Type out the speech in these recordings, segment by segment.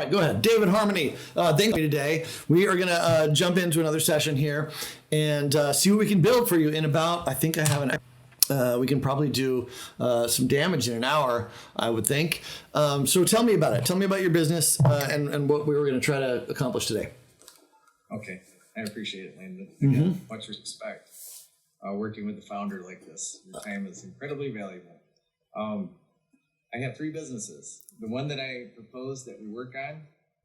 right, go ahead. David Harmony, thank you today. We are going to jump into another session here and see what we can build for you in about, I think I have we can probably do some damage in an hour, I would think. So tell me about it. Tell me about your business and what we were going to try to accomplish today. Okay. I appreciate it, Landon. Again, much respect. Working with a founder like this, your time is incredibly valuable. I have 3 businesses. The one that I propose that we work on,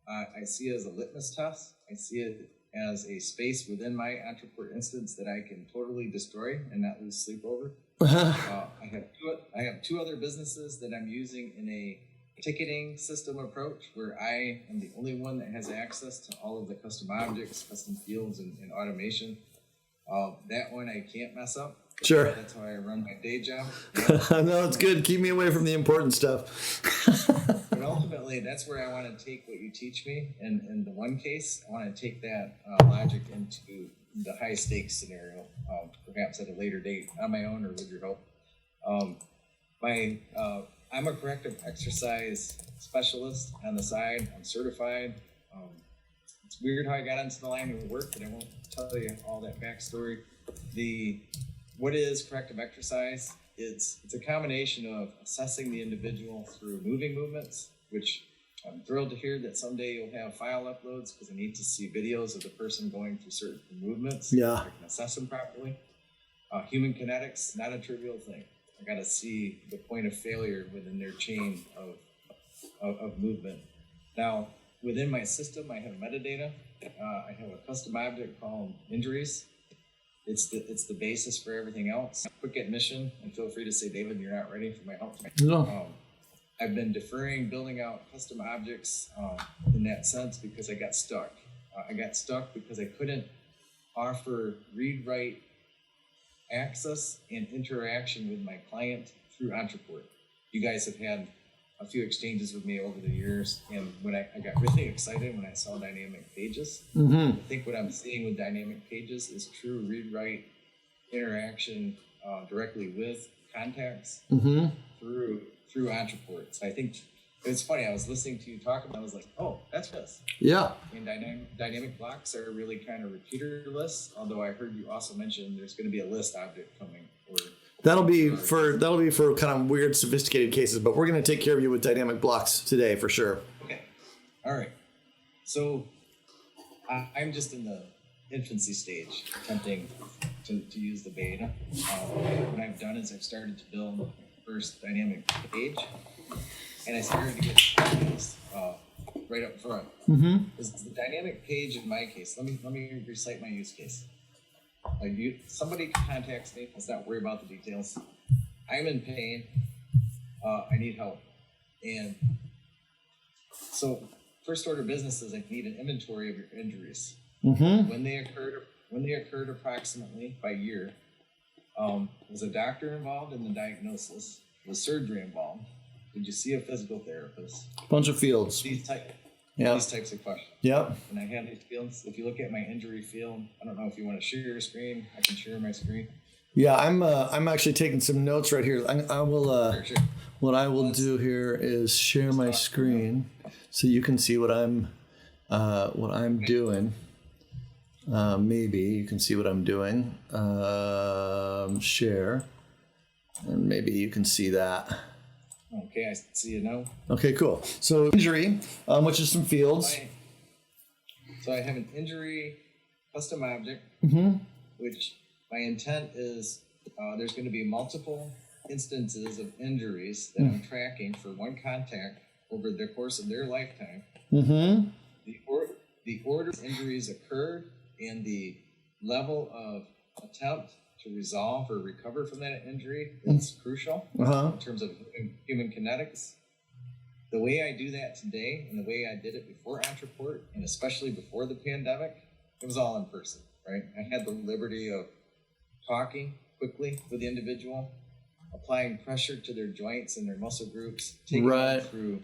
I see it as a litmus test. I see it as a space within my Ontraport instance that I can totally destroy and not lose sleep over. I have 2 other businesses that I'm using in a ticketing system approach where I am the only one that has access to all of the custom objects, custom fields, and automation. That one I can't mess up. Sure. That's how I run my day job. No, it's good. Keep me away from the important stuff. But ultimately, that's where I want to take what you teach me. And in the one case, I want to take that logic into the high stakes scenario, perhaps at a later date on my own or with your help. I'm a corrective exercise specialist on the side. I'm certified. It's weird how I got into the line of work, but I won't tell you all that backstory. What is corrective exercise? It's a combination of assessing the individual through moving movements, which I'm thrilled to hear that someday you'll have file uploads because I need to see videos of the person going through certain movements. Yeah. So I can assess them properly. Human kinetics, not a trivial thing. I got to see the point of failure within their chain of movement. Now, within my system, I have metadata. I have a custom object called injuries. It's the basis for everything else. Quick admission, and feel free to say, David, you're not ready for my help. No. I've been deferring building out custom objects in that sense because I got stuck. I got stuck because I couldn't offer read-write access and interaction with my client through Ontraport. You guys have had a few exchanges with me over the years, and when I got really excited when I saw dynamic pages. I think what I'm seeing with dynamic pages is true read-write interaction directly with contacts through Ontraport. So I think it's funny. I was listening to you talk about it. I was like, oh, that's this. Yeah. And dynamic blocks are really kind of repeater lists. Although I heard you also mention there's going to be a list object coming. That'll be for kind of weird, sophisticated cases, but we're going to take care of you with dynamic blocks today for sure. Okay. All right. So I'm just in the infancy stage, attempting to use the beta. What I've done is I've started to build my first dynamic page, and I started to get questions right up front. Is the dynamic page in my case? Let me recite my use case. Somebody contacts me. Let's not worry about the details. I'm in pain. I need help. And so, first order business is I need an inventory of your injuries. When they occurred approximately by year. Was a doctor involved in the diagnosis? Was surgery involved? Did you see a physical therapist? Bunch of fields. These types of questions. Yep. And I have these fields. If you look at my injury field, I don't know if you want to share your screen. I can share my screen. Yeah, I'm actually taking some notes right here. I will. Sure. What I will do here is share my screen so you can see what I'm doing. Maybe you can see what I'm doing. Share, and maybe you can see that. Okay, I see you now. Okay, cool. So injury, which is some fields. So I have an injury custom object, which my intent is there's going to be multiple instances of injuries that I'm tracking for one contact over the course of their lifetime. The order injuries occurred and the level of attempt to resolve or recover from that injury is crucial in terms of human kinetics. The way I do that today and the way I did it before Ontraport and especially before the pandemic, it was all in person, right? I had the liberty of talking quickly with the individual, applying pressure to their joints and their muscle groups, taking them through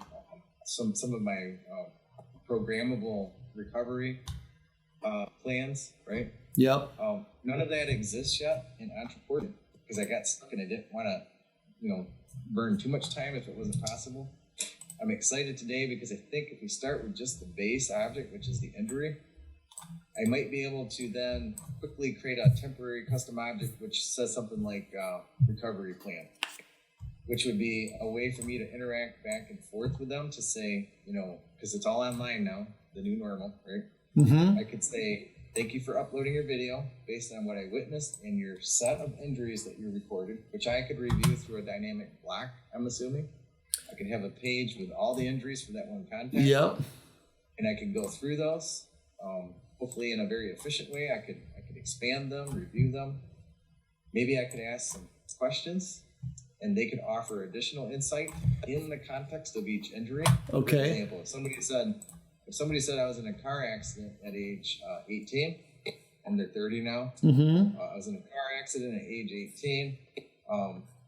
some of my programmable recovery plans, right? Yep. None of that exists yet in Ontraport because I got stuck and I didn't want to, burn too much time if it wasn't possible. I'm excited today because I think if we start with just the base object, which is the injury, I might be able to then quickly create a temporary custom object which says something like recovery plan, which would be a way for me to interact back and forth with them to say, because it's all online now, the new normal, right? Mm-hmm. I could say, thank you for uploading your video based on what I witnessed and your set of injuries that you recorded, which I could review through a dynamic block, I'm assuming. I could have a page with all the injuries for that one contact. Yep. And I could go through those, hopefully in a very efficient way. I could expand them, review them. Maybe I could ask some questions, and they could offer additional insight in the context of each injury. Okay. For example, if somebody said I was in a car accident at age 18, and they're 30 now. Mm-hmm. I was in a car accident at age 18.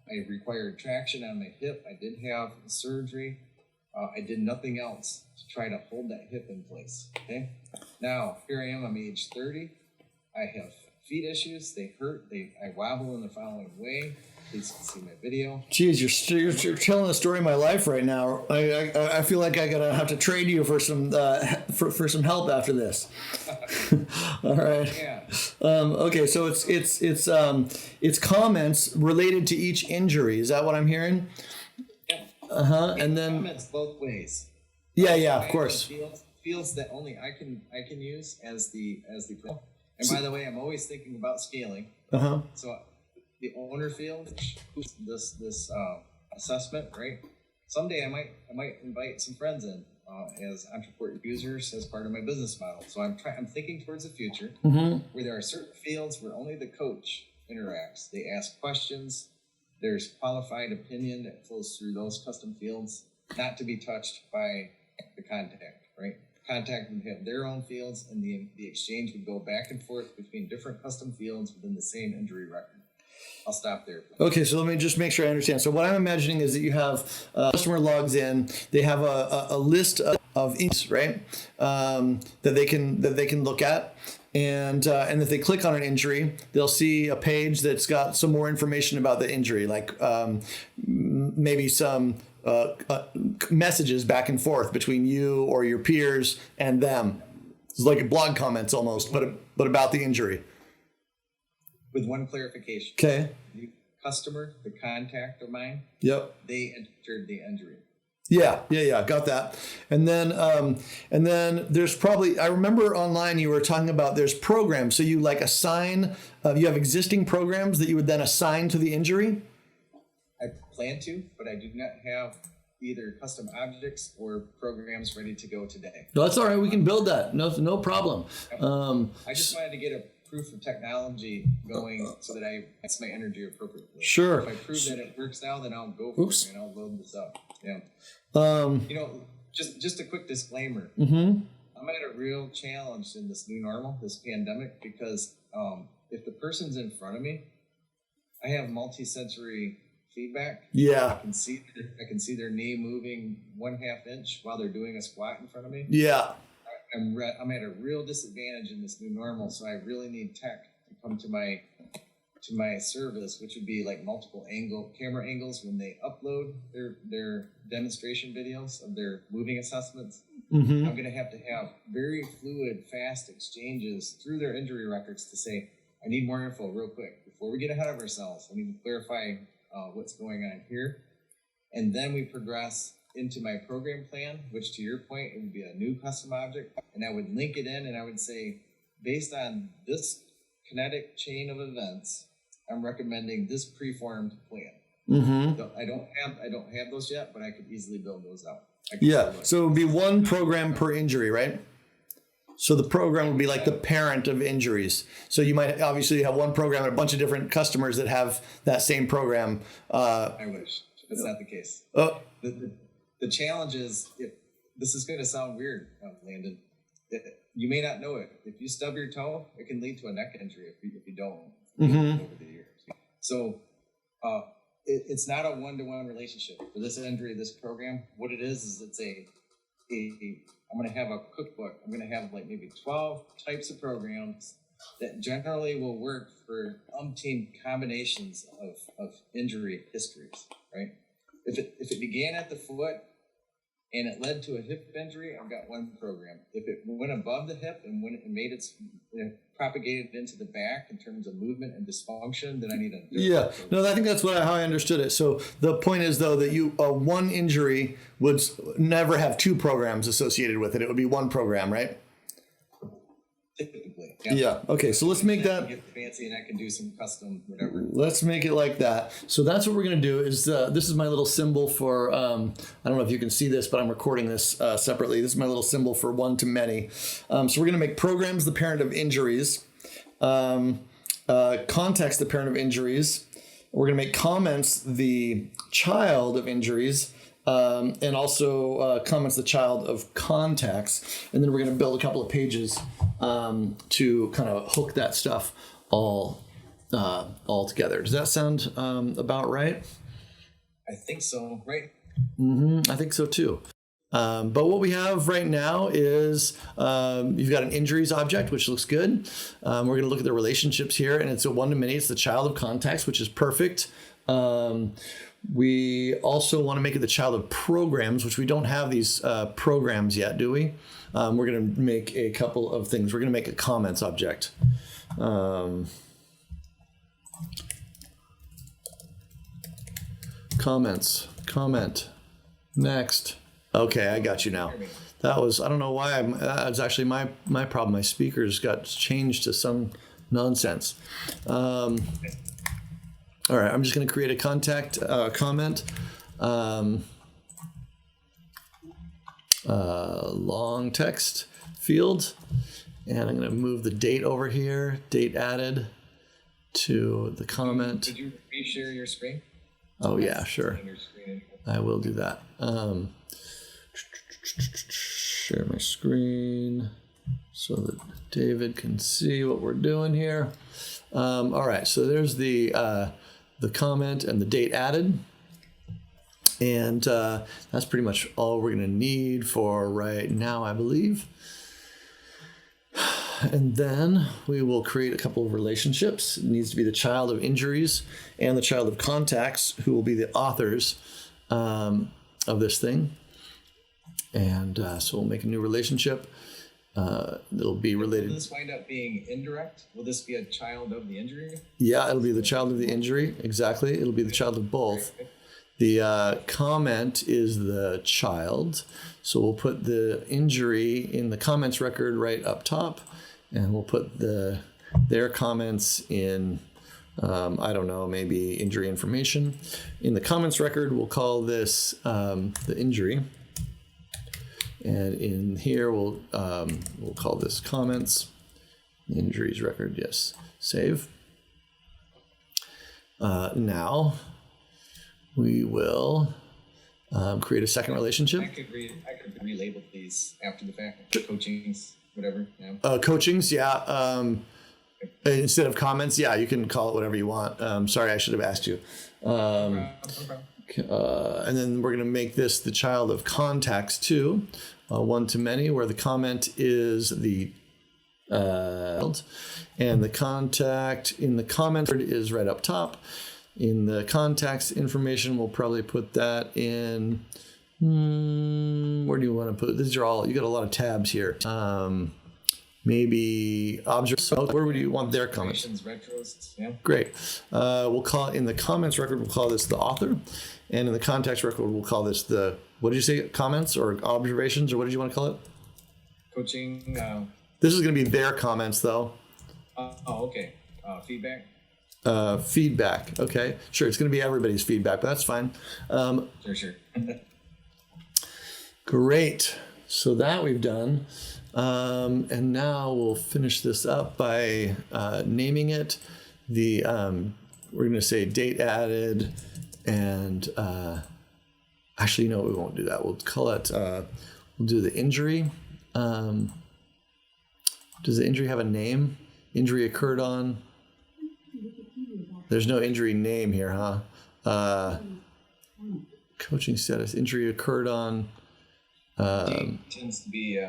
I required traction on my hip. I did have surgery. I did nothing else to try to hold that hip in place. Okay. Now here I am. I'm age 30. I have feet issues. They hurt. I wobble in the following way. Please see my video. Geez, you're telling the story of my life right now. I feel like I gotta have to trade you for some for some help after this. All right. Yeah. Okay, so it's comments related to each injury. Is that what I'm hearing? Yep. And then comments both ways. Yeah, of course. Fields that only I can use as the. And by the way, I'm always thinking about scaling. So the owner field, this assessment, right? Someday I might invite some friends in as Ontraport users as part of my business model. So I'm thinking towards the future where there are certain fields where only the coach interacts. They ask questions. There's qualified opinion that flows through those custom fields, not to be touched by the contact, right? Contact would have their own fields, and the exchange would go back and forth between different custom fields within the same injury record. I'll stop there. Okay, so let me just make sure I understand. So what I'm imagining is that you have customer logs in. They have a list of injuries, right? That they can look at, and if they click on an injury, they'll see a page that's got some more information about the injury, like maybe some messages back and forth between you or your peers and them. It's like blog comments almost, but about the injury. With one clarification. Okay. The customer, the contact of mine. Yep. They entered the injury. Yeah, got that. And then there's probably, I remember online you were talking about there's programs. So you like assign, you have existing programs that you would then assign to the injury? I plan to, but I do not have either custom objects or programs ready to go today. No, that's all right. We can build that. No problem. I just wanted to get a proof of technology going so that I invest my energy appropriately. Sure. If I prove that it works now, then I'll go for it and I'll load this up. Yeah. Just a quick disclaimer. I'm at a real challenge in this new normal, this pandemic, because if the person's in front of me, I have multi-sensory feedback. Yeah. I can see their knee moving 1/2 inch while they're doing a squat in front of me. Yeah. I'm at a real disadvantage in this new normal, so I really need tech to come to my service, which would be like multiple camera angles when they upload their demonstration videos of their moving assessments. I'm going to have very fluid, fast exchanges through their injury records to say, I need more info real quick before we get ahead of ourselves. I need to clarify what's going on here, and then we progress into my program plan, which to your point, it would be a new custom object, and I would link it in and I would say, based on this kinetic chain of events, I'm recommending this preformed plan. I don't have those yet, but I could easily build those out. So it would be one program per injury, right? So the program would be like the parent of injuries. So you might obviously have one program and a bunch of different customers that have that same program. I wish. That's not the case. The challenge is, this is going to sound weird, Landon. You may not know it. If you stub your toe, it can lead to a neck injury if you don't over the years. So it's not a one-to-one relationship. For this injury, this program, what it is it's I'm going to have a cookbook. I'm going to have like maybe 12 types of programs that generally will work for umpteen combinations of injury histories, right? If it began at the foot and it led to a hip injury, I've got one program. If it went above the hip and when it made it propagated into the back in terms of movement and dysfunction, then I need a Yeah, no, I think that's how I understood it. So the point is, though, that one injury would never have two programs associated with it. It would be one program, right? Typically. Yeah. Okay. So let's make that. Get fancy, and I can do some custom whatever. Let's make it like that. So that's what we're going to do. Is this is my little symbol for? I don't know if you can see this, but I'm recording this separately. This is my little symbol for one to many. So we're going to make programs the parent of injuries, context the parent of injuries. We're going to make comments the child of injuries. And also comments the child of contacts, and then we're going to build a couple of pages to kind of hook that stuff all together. Does that sound about right? I think so. Right. I think so too. But what we have right now is you've got an injuries object, which looks good. We're going to look at the relationships here, and it's a one-to-many. It's the child of contacts, which is perfect. We also want to make it the child of programs, which we don't have these programs yet, do we? We're going to make a couple of things. We're going to make a comments object. Comment, next. Okay, I got you now. That was, I don't know why, that's actually my problem. My speakers got changed to some nonsense. All right, I'm just going to create a comment, long text field, and I'm going to move the date over here, date added to the comment. Could you reshare your screen? Oh yeah, sure. I will do that. Share my screen so that David can see what we're doing here. All right, so there's the comment and the date added. And that's pretty much all we're going to need for right now, I believe. And then we will create a couple of relationships. It needs to be the child of injuries and the child of contacts, who will be the authors of this thing. And so we'll make a new relationship. It'll be related. Will this wind up being indirect? Will this be a child of the injury? Yeah, it'll be the child of the injury. Exactly. It'll be the child of both. The comment is the child. So we'll put the injury in the comments record right up top, and we'll put their comments in, I don't know, maybe injury information. In the comments record, we'll call this the injury. And in here, we'll call this comments, injuries record, yes, save. Now, we will create a second relationship. I could relabel these after the fact, coachings, whatever. Yeah. Coachings, yeah. Instead of comments, yeah, you can call it whatever you want. Sorry, I should have asked you. Okay. And then we're going to make this the child of contacts too, one to many, where the comment is the and the contact in the comment is right up top. In the contacts information, we'll probably put that in. Where do you want to put? These are all, you got a lot of tabs here. Maybe observations. Where would you want their comments? Retros, yeah. Great. We'll call in the comments record, we'll call this the author. And in the contacts record, we'll call this the, what did you say? Comments or observations, or what did you want to call it? Coaching. This is going to be their comments though. Okay. Feedback. Feedback. Okay. Sure. It's going to be everybody's feedback, but that's fine. Sure. Great. So that we've done. And now we'll finish this up by naming it. We're going to say date added, and actually, no, we won't do that. We'll call it, we'll do the injury. Does the injury have a name? Injury occurred on? There's no injury name here, huh? Coaching status, injury occurred on. Date tends to be,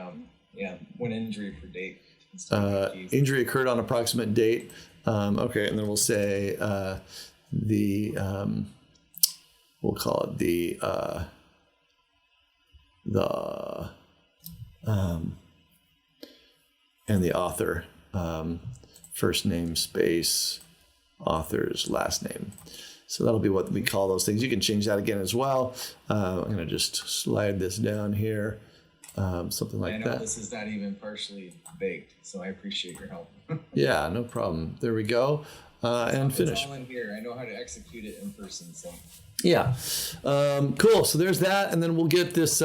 one injury per date. Injury occurred on approximate date. Okay, and then we'll say we'll call it the the and the author, first name space author's last name. So that'll be what we call those things. You can change that again as well. I'm going to just slide this down here, something like that. I know this is not even partially baked, so I appreciate your help. Yeah, no problem. There we go. And finish. It's all in here. I know how to execute it in person. So. Yeah. Cool. So there's that. And then we'll get this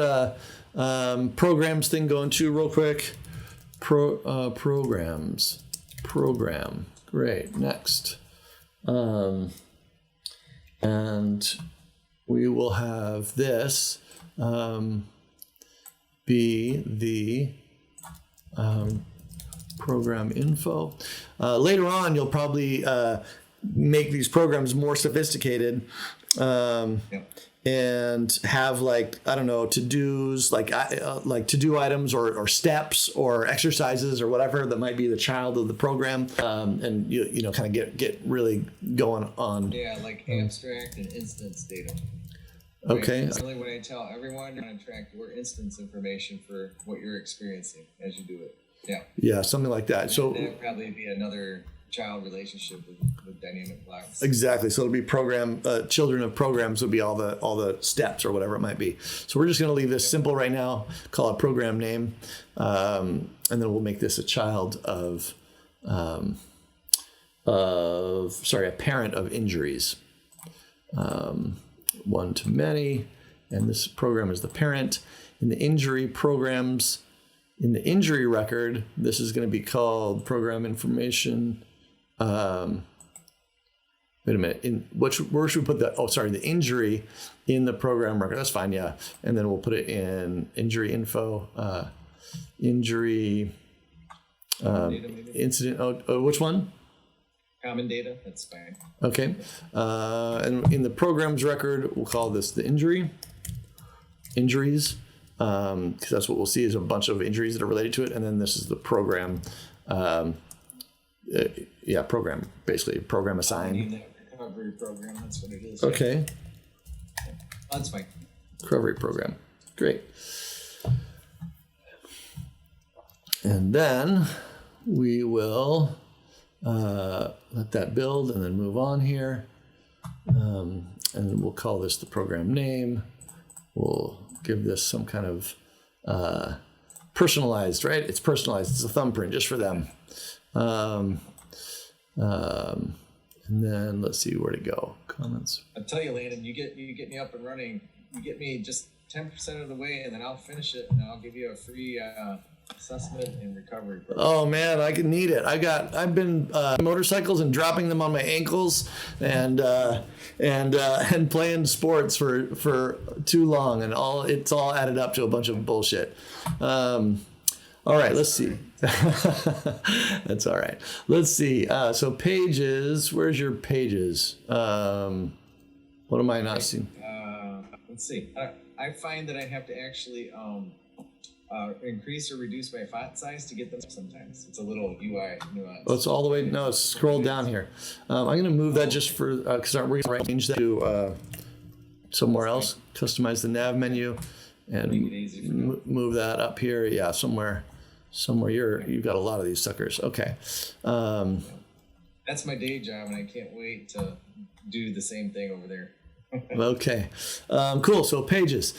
programs thing going too real quick. Programs. Program. Great. Next. And we will have this be the program info. Later on, you'll probably make these programs more sophisticated and have to-dos, like to-do items or steps or exercises or whatever that might be the child of the program, and you know kind of get really going on. Yeah, like abstract and instance data. Okay. That's really what I tell everyone. You're going to track your instance information for what you're experiencing as you do it. Yeah. Yeah, something like that. So that'd probably be another child relationship with dynamic blocks. Exactly. So it'll be children of programs would be all the steps or whatever it might be. So we're just going to leave this simple right now, call it program name, and then we'll make this a child of a parent of injuries. One to many, and this program is the parent. In the injury programs, in the injury record, this is going to be called program information. Wait a minute. Where should we put the? Oh, sorry, the injury in the program record. That's fine. Yeah, and then we'll put it in injury info, injury incident. Oh, which one? Common data. That's fine. Okay, and in the programs record, we'll call this the injuries. Because that's what we'll see is a bunch of injuries that are related to it, and then this is the program. Program, basically program assigned. Recovery program. That's what it is. Okay. Right? That's fine. Recovery program. Great. And then we will let that build and then move on here. And we'll call this the program name. We'll give this some kind of personalized, right? It's personalized. It's a thumbprint just for them. And then let's see where to go. Comments. I'll tell you, Landon, you get me up and running. You get me just 10% of the way, and then I'll finish it, and I'll give you a free assessment and recovery program. Oh man, I can need it. I've been motorcycles and dropping them on my ankles and playing sports for too long, and it's all added up to a bunch of bullshit. All right, let's see. That's all right. Let's see. So pages. Where's your pages? What am I not seeing? Let's see. I find that I have to actually increase or reduce my font size to get them sometimes. It's a little UI nuance. Oh, it's all the way. No, it's scrolled down here. I'm going to move that just for because we're going to change that to somewhere else. Customize the nav menu and move that up here. Yeah, somewhere you've got a lot of these suckers. Okay. That's my day job, and I can't wait to do the same thing over there. Okay. Cool. So pages.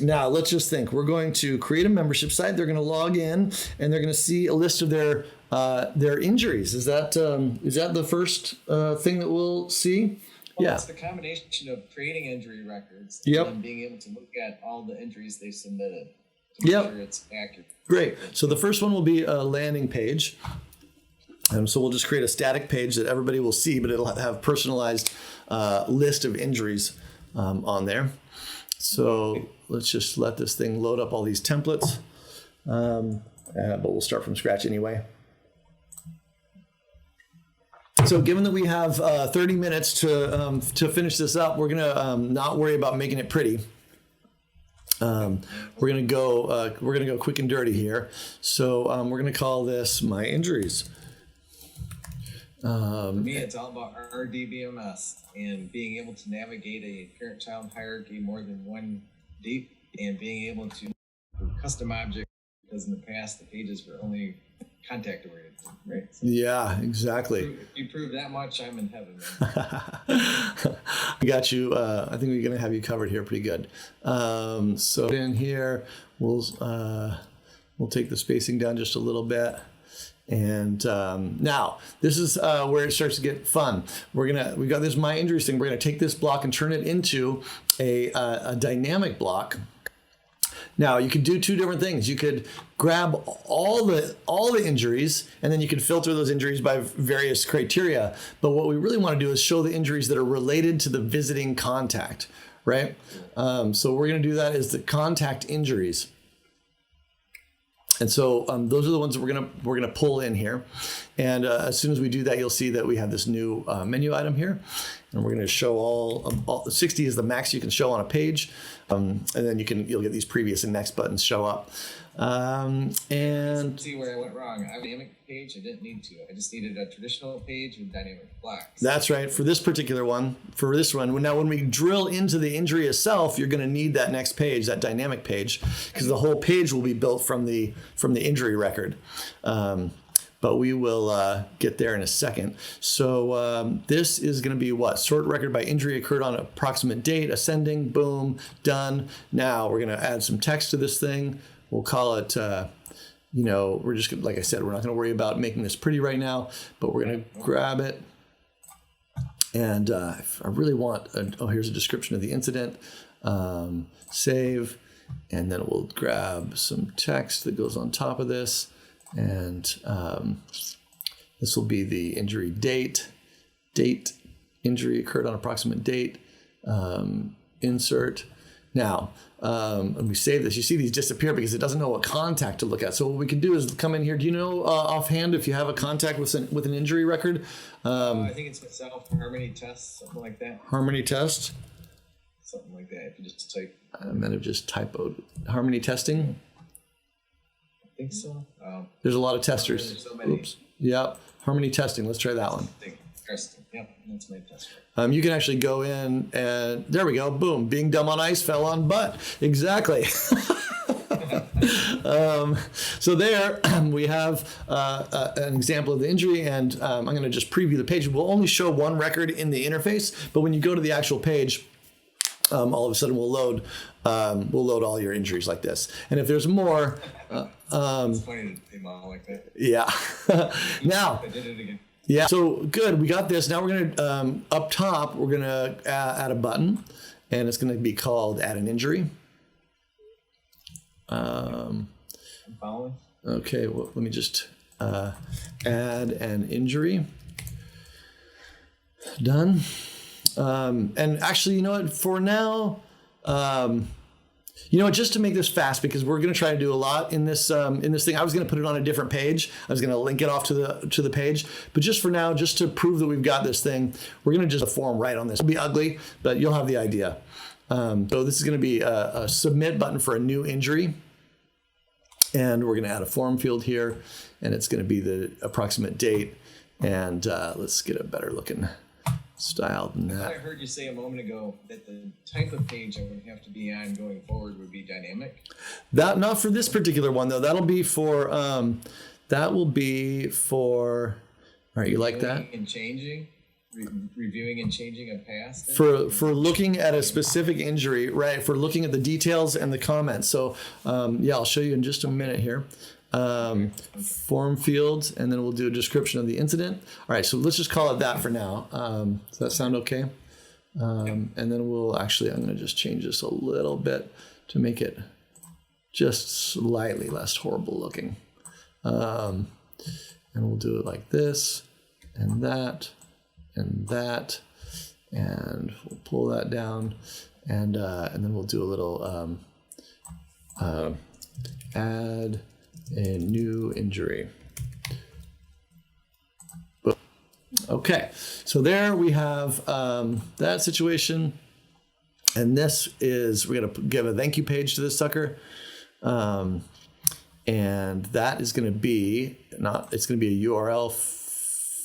Now let's just think. We're going to create a membership site. They're going to log in, and they're going to see a list of their injuries. Is that the first thing that we'll see? Well, yeah. It's the combination of creating injury records and being able to look at all the injuries they submitted to make sure it's accurate. Great. So the first one will be a landing page. So we'll just create a static page that everybody will see, but it'll have personalized list of injuries on there. So let's just let this thing load up all these templates. But we'll start from scratch anyway. So given that we have 30 minutes to finish this up, we're gonna not worry about making it pretty. We're gonna go quick and dirty here. So we're gonna call this my injuries. For me, it's all about RDBMS and being able to navigate a parent-child hierarchy more than one deep and being able to for custom objects, because in the past the pages were only contact oriented, right? So Yeah, exactly. if you prove that much, I'm in heaven, man. We got you. I think we're going to have you covered here pretty good. So in here, we'll take the spacing down just a little bit. And now this is where it starts to get fun. We got this my injuries thing. We're gonna take this block and turn it into a dynamic block. Now you could do two different things. You could grab all the injuries, and then you could filter those injuries by various criteria. But what we really want to do is show the injuries that are related to the visiting contact, right? So we're gonna do that as the contact injuries. And so those are the ones that we're gonna pull in here, and as soon as we do that, you'll see that we have this new menu item here, and we're gonna show all 60 is the max you can show on a page, and then you'll get these previous and next buttons show up, and See where I went wrong. I have a dynamic page. I didn't need to. I just needed a traditional page with dynamic blocks. that's right for this particular one. For this one, now when we drill into the injury itself, you're going to need that next page, that dynamic page, because the whole page will be built from the injury record. But we will get there in a second. So this is going to be what? Sort record by injury occurred on approximate date, ascending, boom, done. Now we're going to add some text to this thing. We'll call it, we're just gonna, like I said, we're not going to worry about making this pretty right now, but we're going to grab it. And if I really want, here's a description of the incident. Save, and then we'll grab some text that goes on top of this. And this will be the injury date. Injury occurred on approximate date. Insert. Now, when we save this, you see these disappear because it doesn't know what contact to look at. So what we can do is come in here. Do you know offhand if you have a contact with an injury record? I think it's myself, Harmony Test, something like that. Harmony Test? Something like that. If you just type. I might have just typoed. Harmony Testing? I think so. There's a lot of testers. There's so many. Oops. Yep. Harmony Testing. Let's try that one. Yep, that's my tester. You can actually go in and there we go. Boom. Being dumb on ice fell on butt. Exactly. So there we have an example of the injury, and I'm going to just preview the page. We'll only show one record in the interface, but when you go to the actual page, all of a sudden we'll load all your injuries like this. And if there's more, it's funny to say all like that. Yeah. Now. I did it again. Yeah, so good, we got this. Now we're gonna, up top, we're gonna add a button, and it's gonna be called Add an Injury. I'm following. Okay, well, let me just add an injury. Done. And actually, you know what, for now, just to make this fast, because we're going to try to do a lot in this thing. I was going to put it on a different page. I was going to link it off to the page. But just for now, just to prove that we've got this thing, we're going to just form right on this. It'll be ugly, but you'll have the idea. So this is going to be a submit button for a new injury. And we're going to add a form field here. And it's going to be the approximate date. And let's get a better looking style than that. I heard you say a moment ago that the type of page I would have to be on going forward would be dynamic. That not for this particular one though. That'll be for that will be for. All right, you like that? And changing, reviewing and changing a past. For looking at a specific injury, right? For looking at the details and the comments. So yeah, I'll show you in just a minute here. Form fields, and then we'll do a description of the incident. All right, so let's just call it that for now. Does that sound okay? And then I'm going to just change this a little bit to make it just slightly less horrible looking. And we'll do it like this, and that, and that, and we'll pull that down, and then we'll do a little add a new injury. Okay, so there we have that situation, and this is, we're gonna give a thank you page to this sucker, and that is gonna be it's gonna be a URL.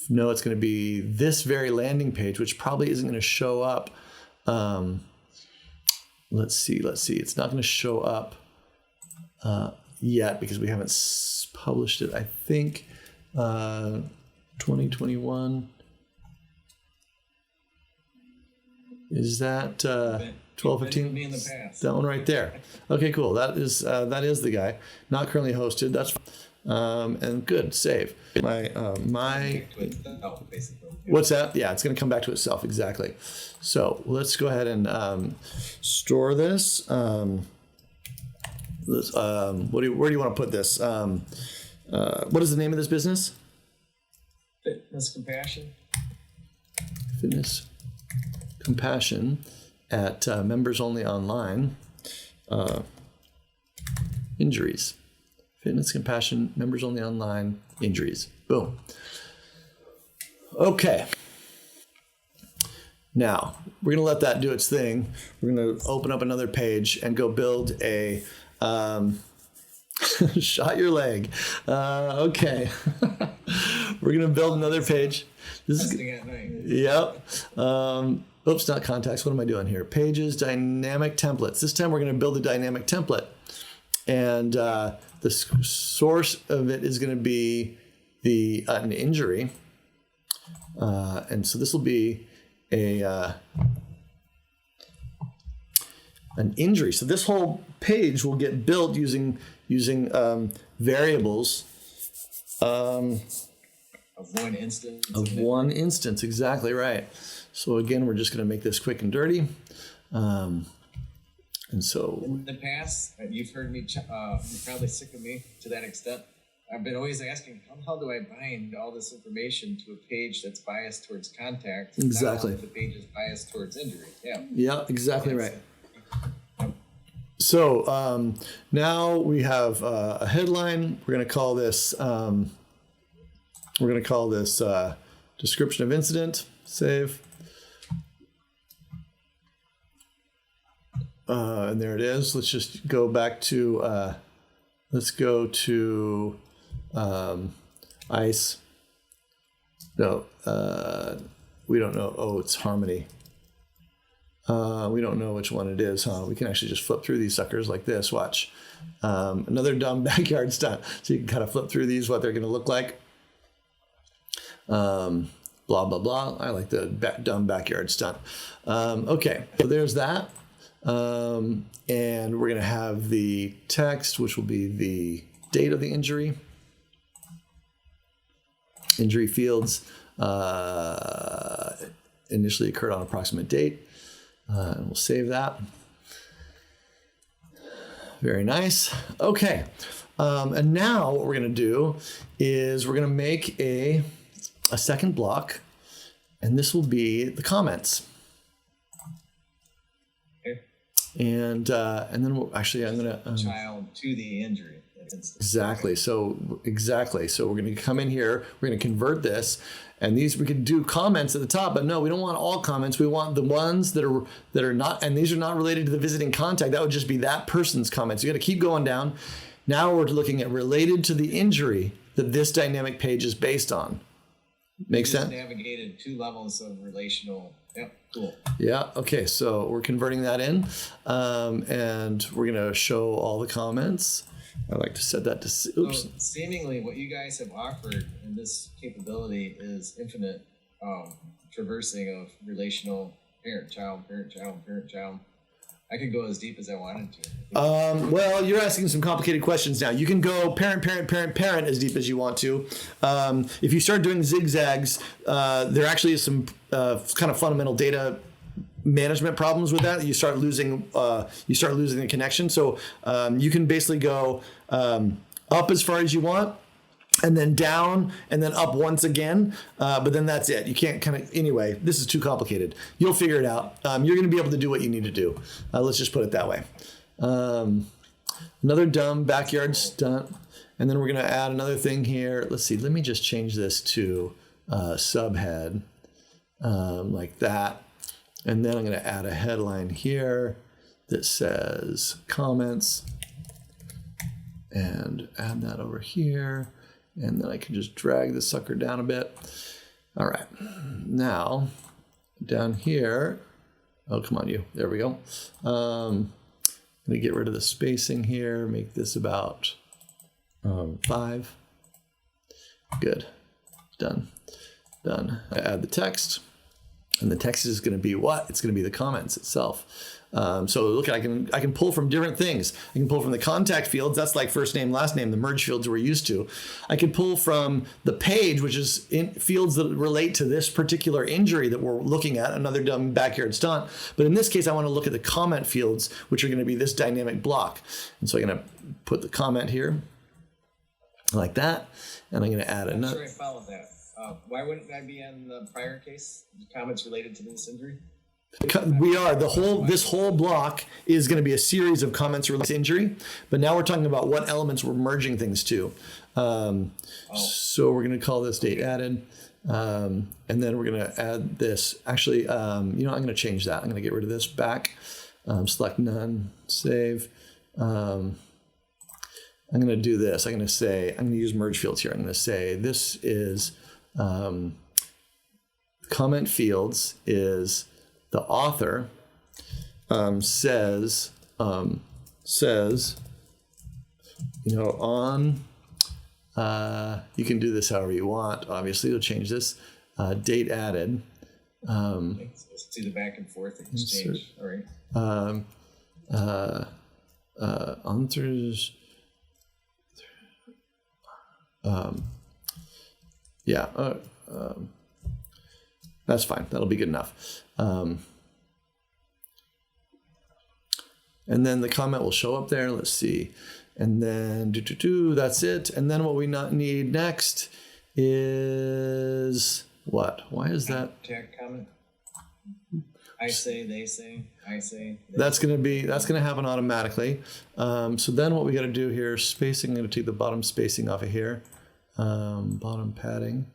No, it's gonna be this very landing page, which probably isn't gonna show up let's see. It's not going to show up yet because we haven't published it. I think 2021. Is that 1215? Me in the past. That one right there. Okay, cool. That is the guy. Not currently hosted. That's and good. Save. What's that? Yeah, it's going to come back to itself. Exactly. So let's go ahead and store this. Where do you want to put this? What is the name of this business? Fitness Compassion. Fitness Compassion at members only online. Injuries. Fitness Compassion, members only online, injuries. Boom. Okay. Now, we're going to let that do its thing. We're going to open up another page and go build a shot your leg. Okay. We're going to build another page. This is Testing at night. Yep. Oops, not contacts. What am I doing here? Pages, dynamic templates. This time we're going to build a dynamic template. And the source of it is going to be an injury. And so this will be an injury. So this whole page will get built using variables. Of one instance. Of one instance, exactly right. So again, we're just going to make this quick and dirty. And so in the past, you've heard me, you're probably sick of me to that extent. I've been always asking, how do I bind all this information to a page that's biased towards contact? Exactly. The page is biased towards injury. Yeah. Yeah, exactly right. So now we have a headline. We're going to call this description of incident. Save. And there it is. Let's just go back to, let's go to ICE. No, we don't know. Oh, it's Harmony. We don't know which one it is, huh? We can actually just flip through these suckers like this. Watch. Another dumb backyard stunt. So you can kind of flip through these, what they're going to look like. Blah, blah, blah. I like the dumb backyard stunt. Okay, so there's that. And we're going to have the text, which will be the date of the injury. Injury fields initially occurred on approximate date. And we'll save that. Very nice. Okay. And now what we're going to do is we're going to make a second block, and this will be the comments. Okay. And then we'll actually, I'm going to child to the injury. Exactly. So we're going to come in here. We're going to convert this, and these we could do comments at the top, but no, we don't want all comments. We want the ones that are not, and these are not related to the visiting contact. That would just be that person's comments. You got to keep going down. Now we're looking at related to the injury that this dynamic page is based on. Makes sense? Navigated 2 levels of relational. Yep. Cool. Yeah. Okay. So we're converting that in, and we're going to show all the comments. I like to set that to, oops. So seemingly what you guys have offered in this capability is infinite traversing of relational parent-child, parent-child, parent-child. I could go as deep as I wanted to. Well, you're asking some complicated questions now. You can go parent, parent, parent, parent as deep as you want to. If you start doing zigzags, there actually is some kind of fundamental data management problems with that. You start losing the connection. So you can basically go up as far as you want, and then down, and then up once again. But then that's it. You can't anyway, this is too complicated. You'll figure it out. You're going to be able to do what you need to do. Let's just put it that way. Another dumb backyard stunt. And then we're going to add another thing here. Let's see. Let me just change this to subhead like that. And then I'm going to add a headline here that says comments, and add that over here. And then I can just drag the sucker down a bit. All right. Now, down here, Oh, come on, you. There we go. I'm going to get rid of the spacing here. Make this about 5. Good. Done. I add the text. And the text is going to be what? It's going to be the comments itself. So look, I can pull from different things. I can pull from the contact fields. That's like first name, last name, the merge fields we're used to. I can pull from the page, which is in fields that relate to this particular injury that we're looking at, another dumb backyard stunt. But in this case, I want to look at the comment fields, which are going to be this dynamic block. And so I'm going to put the comment here like that. And I'm going to add I'm another. sure I followed that. Why wouldn't I be in the prior case? Comments related to this injury? We are this whole block is going to be a series of comments related to injury, but now we're talking about what elements we're merging things to. So we're going to call this date added, and then we're going to add this. Actually, I'm going to change that. I'm going to get rid of this back. Select none, save. I'm going to do this. I'm going to use merge fields here. I'm going to say this is comment fields is the author says, on, you can do this however you want. Obviously, you'll change this. Date added. Let's see the back and forth exchange. All right. Authors. That's fine. That'll be good enough. And then the comment will show up there. Let's see. And then that's it. And then what we not need next is what? Why is that? Tag comment. I say, they say, I say. That's going to happen automatically. So then what we got to do here, spacing, I'm going to take the bottom spacing off of here. Bottom padding,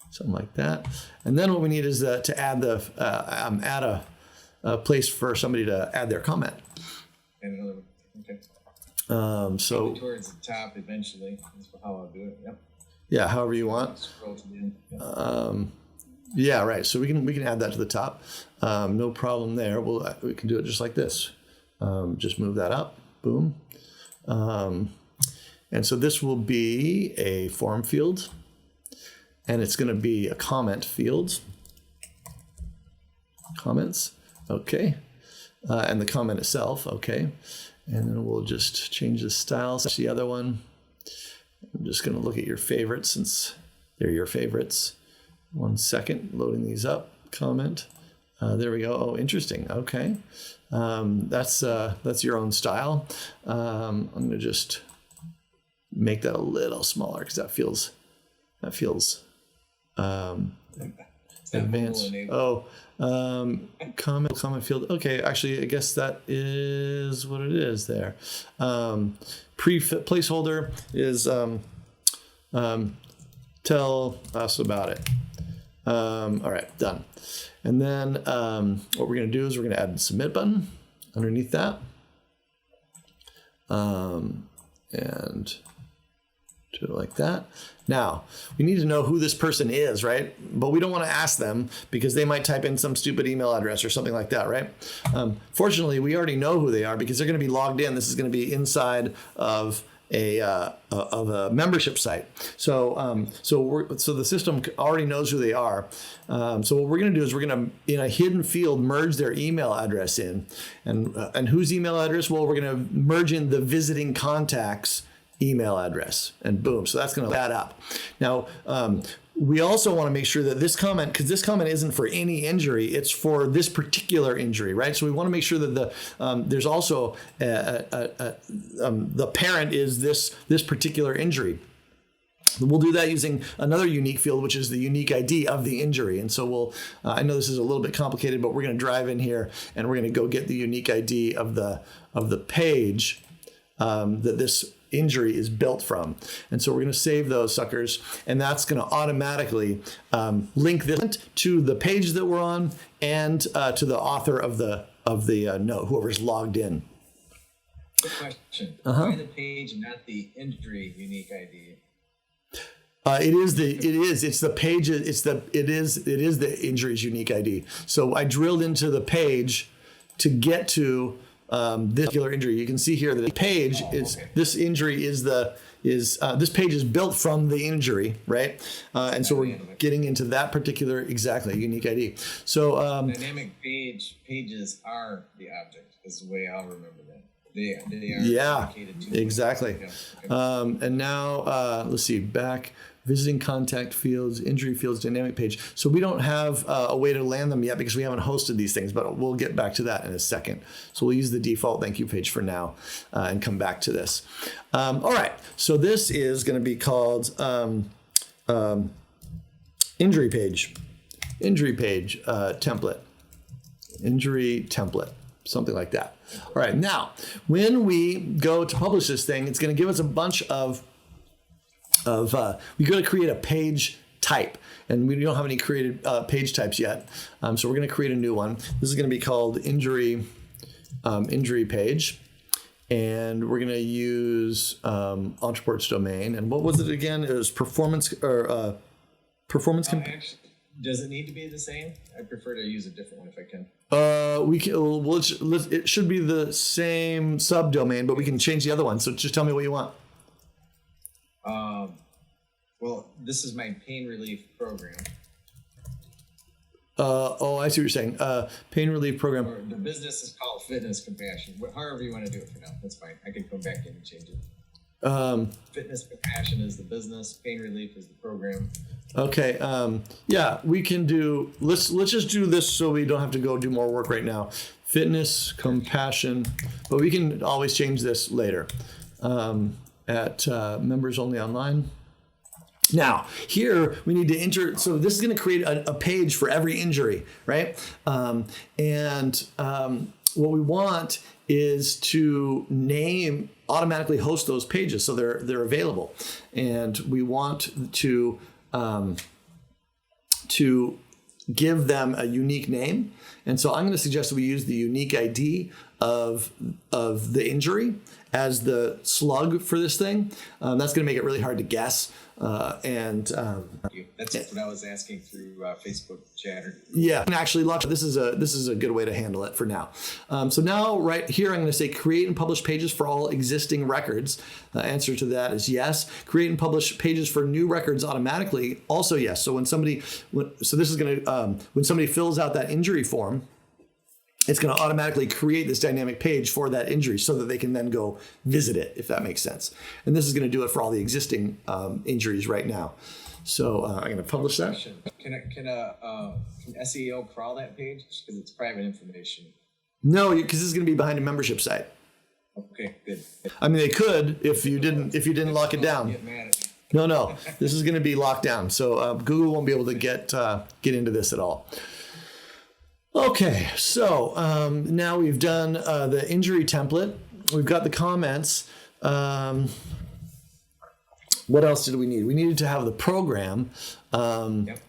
something like that. And then what we need is to add a place for somebody to add their comment. And another one. Okay. So probably towards the top eventually. That's how I'll do it. Yep. Yeah, however you want. Scroll to the end. Yep. Yeah, right. So we can add that to the top. No problem there. We can do it just like this. Just move that up. Boom. And so this will be a form field, and it's going to be a comment field. Comments. Okay. And the comment itself. Okay. And then we'll just change the style. That's the other one. I'm just going to look at your favorites since they're your favorites. 1 second, loading these up. Comment. There we go. Oh, interesting. Okay. That's your own style. I'm going to just make that a little smaller because that feels advanced. Oh, comment field. Okay, actually, I guess that is what it is there. Placeholder is tell us about it. All right, done. And then what we're going to do is we're going to add the submit button underneath that. And do it like that. Now, we need to know who this person is, right? But we don't want to ask them because they might type in some stupid email address or something like that, right? Fortunately, we already know who they are because they're going to be logged in. This is going to be inside of a membership site. So the system already knows who they are. So what we're going to do is we're going to, in a hidden field, merge their email address in. And whose email address? Well, we're going to merge in the visiting contacts email address, and boom. So that's going to add up. Now, we also want to make sure that this comment, because this comment isn't for any injury, it's for this particular injury, right? So we want to make sure that there's also the parent is this particular injury. We'll do that using another unique field, which is the unique ID of the injury. And so I know this is a little bit complicated, but we're going to drive in here and we're going to go get the unique ID of the page that this injury is built from. And so we're going to save those suckers, and that's going to automatically link this to the page that we're on and to the author of the note, whoever's logged in. Good question. Why the page, not the injury unique ID? It is the injury's unique ID. So I drilled into the page to get to this particular injury. You can see here that the page is this injury is this page is built from the injury, right? And so we're getting into that particular unique ID. So dynamic pages are the object. Is the way I'll remember that. They are dedicated to exactly. Yeah. And now let's see, back visiting contact fields, injury fields, dynamic page. So we don't have a way to land them yet because we haven't hosted these things, but we'll get back to that in a second. So we'll use the default thank you page for now and come back to this. All right, so this is going to be called injury page template, injury template, something like that. All right, now when we go to publish this thing, it's going to give us a bunch of we got to create a page type, and we don't have any created page types yet. So we're going to create a new one. This is going to be called injury page, and we're going to use Ontraport's domain. And what was it again? It was performance or performance. Actually, does it need to be the same? I prefer to use a different one if I can. We can. Well, it should be the same subdomain, but we can change the other one. So just tell me what you want. Well, this is my pain relief program. I see what you're saying. Pain relief program. Or the business is called Fitness Compassion. However you want to do it for now, that's fine. I can come back in and change it. Fitness Compassion is the business. Pain relief is the program. Okay. Yeah, we can do. Let's just do this so we don't have to go do more work right now. Fitness Compassion, but we can always change this later. At members only online. Now, here we need to enter. So this is going to create a page for every injury, right? What we want is to automatically host those pages so they're available, and we want to give them a unique name. And so I'm going to suggest that we use the unique ID of the injury as the slug for this thing. That's going to make it really hard to guess. That's what I was asking through Facebook chatter. Yeah, and actually, this is a good way to handle it for now. So now, right here, I'm going to say create and publish pages for all existing records. Answer to that is yes. Create and publish pages for new records automatically. Also yes. So when somebody fills out that injury form, it's going to automatically create this dynamic page for that injury so that they can then go visit it, if that makes sense. And this is going to do it for all the existing injuries right now. So I'm going to publish that. Can SEO crawl that page because it's private information? No, because this is going to be behind a membership site. Okay, good. I mean, they could if you didn't lock it down. No, this is going to be locked down. So Google won't be able to get into this at all. Okay, so now we've done the injury template. We've got the comments. What else did we need? We needed to have the program. Yep.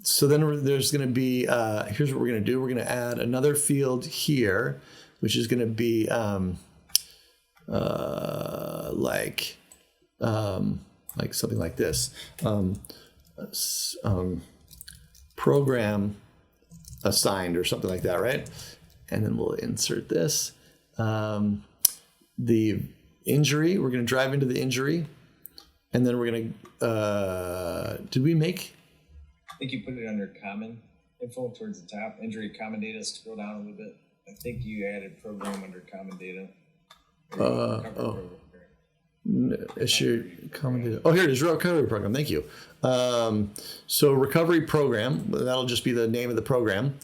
So then there's going to be, here's what we're going to do. We're going to add another field here, which is going to be like something like this. Program assigned or something like that, right? And then we'll insert this. The injury, we're going to drive into the injury, and then we're going to, did we make? I think you put it under common info towards the top. Injury common data, scroll down a little bit. I think you added program under common data. Issue common data. Oh, here it is, recovery program. Thank you. So recovery program, that'll just be the name of the program.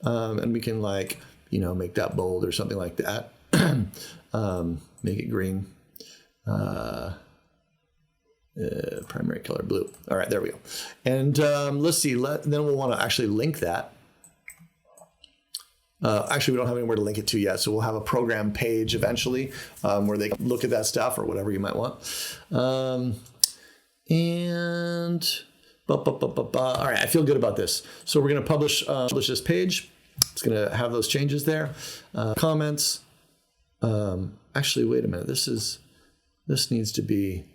And we can make that bold or something like that. Make it green. Primary color blue. All right, there we go. And let's see, then we'll want to actually link that. Actually, we don't have anywhere to link it to yet, so we'll have a program page eventually where they can look at that stuff or whatever you might want. All right, I feel good about this. So we're going to publish this page. It's going to have those changes there. Comments. Actually, wait a minute. This needs to be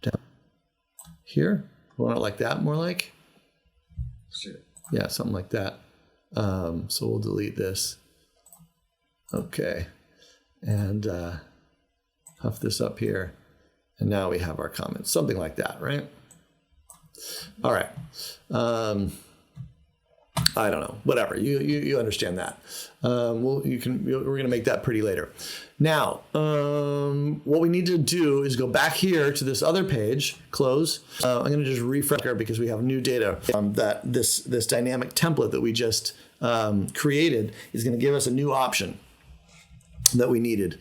down here. We want it like that, more like. Sure. Yeah, something like that. So we'll delete this Okay. And puff this up here. And now we have our comments, something like that, right? All right. I don't know, whatever. You understand that. We're going to make that pretty later. Now, what we need to do is go back here to this other page, close. I'm going to just refresh here because we have new data that this dynamic template that we just created is going to give us a new option that we needed,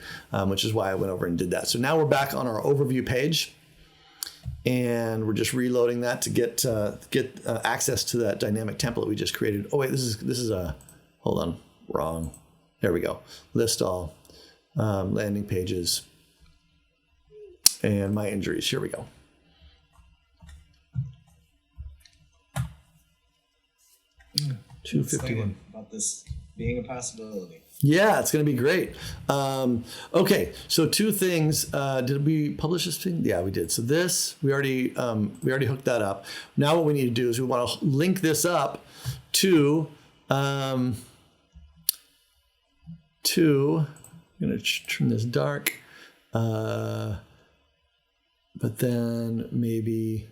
which is why I went over and did that. So now we're back on our overview page. And we're just reloading that to get access to that dynamic template we just created. Oh wait, this is a, hold on, wrong. There we go. List all, landing pages, and my injuries. Here we go. $251. About this being a possibility. Yeah, it's going to be great. Okay, so two things. Did we publish this thing? Yeah, we did. So this, we already hooked that up. Now what we need to do is we want to link this up to, I'm going to turn this dark, but then maybe,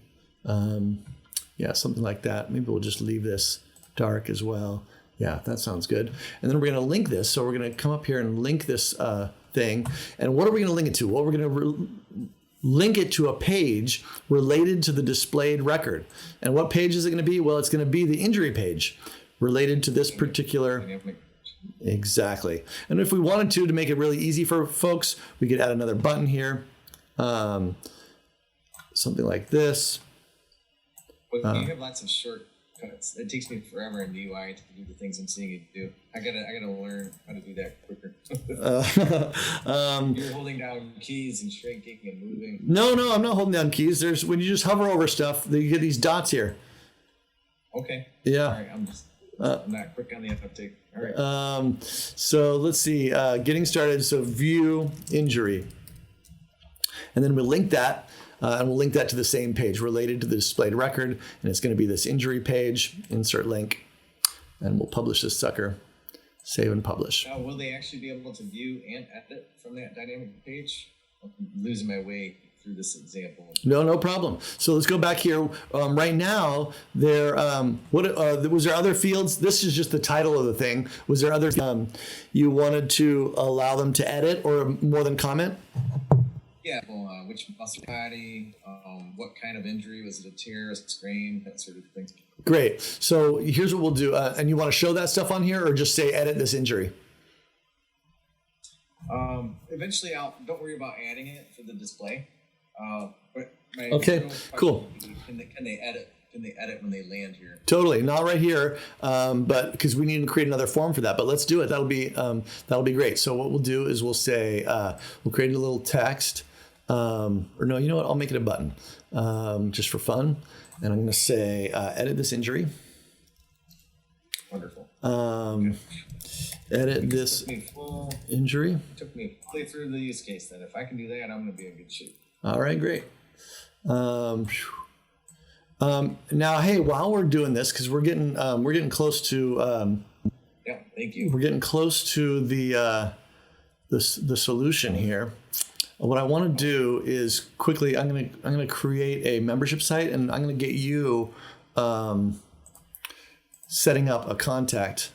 yeah, something like that. Maybe we'll just leave this dark as well. Yeah, that sounds good. And then we're going to link this. So we're going to come up here and link this thing. And what are we going to link it to? Well, we're going to link it to a page related to the displayed record. And what page is it going to be? Well, it's going to be the injury page related to this particular. Exactly. And if we wanted to make it really easy for folks, we could add another button here. Something like this. But you have lots of shortcuts. It takes me forever in the UI to do the things I'm seeing you do. I gotta learn how to do that quicker. You're holding down keys and shrinking and moving. No, I'm not holding down keys. There's when you just hover over stuff, you get these dots here. Okay. Yeah. All right. I'm not quick on the uptake. All right. So let's see. Getting started. So view injury, and then we'll link that. And we'll link that to the same page related to the displayed record. And it's going to be this injury page, insert link, and we'll publish this sucker, save and publish. Now, will they actually be able to view and edit from that dynamic page? I'm losing my way through this example. No problem. So let's go back here. Right now, there was there other fields? This is just the title of the thing. Was there other you wanted to allow them to edit or more than comment? Yeah, well, which muscle body, what kind of injury, was it a tear, a sprain, that sort of thing. Great. So here's what we'll do. And you want to show that stuff on here or just say edit this injury? Eventually, don't worry about adding it for the display. But my okay, cool. Can they edit? Can they edit when they land here? Totally, not right here, but because we need to create another form for that. But let's do it. That'll be great. So what we'll do is we'll say we'll create a little text. Or no, you know what? I'll make it a button just for fun. And I'm going to say edit this injury. Wonderful. Edit this injury. It took me fully through the use case. Then, if I can do that, I'm going to be in good shape. All right, great. Now, hey, while we're doing this, because we're getting close to. Yeah, thank you. We're getting close to the solution here. What I want to do is quickly, I'm gonna create a membership site, and I'm gonna get you setting up a contact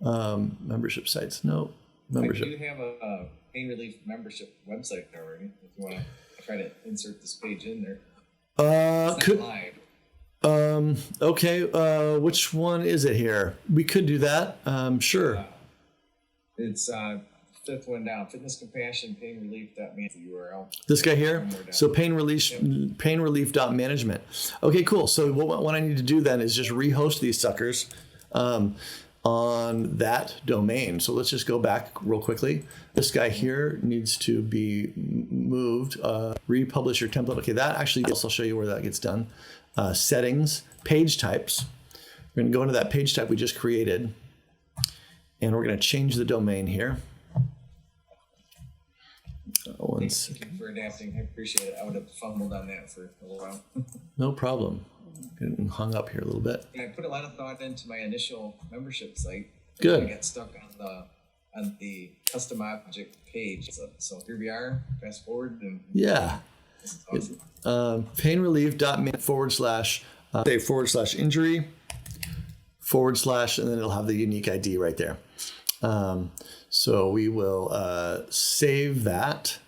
membership sites. No membership. I do have a pain relief membership website already. If you want to try to insert this page in there. It's not live. Okay. Which one is it here? We could do that. Sure. It's fifth one down. Fitness Compassion Pain Relief.management URL. This guy here. So pain relief.management. Okay, cool. So what I need to do then is just rehost these suckers on that domain. So let's just go back real quickly. This guy here needs to be moved. Republish your template. Okay, that actually. I'll show you where that gets done. Settings, page types. We're going to go into that page type we just created, and we're going to change the domain here. One second. Thank you for adapting. I appreciate it. I would have fumbled on that for a little while. No problem. Getting hung up here a little bit. I put a lot of thought into my initial membership site. Good. I got stuck on the custom object page. So here we are. Fast forward and Yeah. this is awesome. Painrelief.min/injury / and then it'll have the unique ID right there. So we will save that.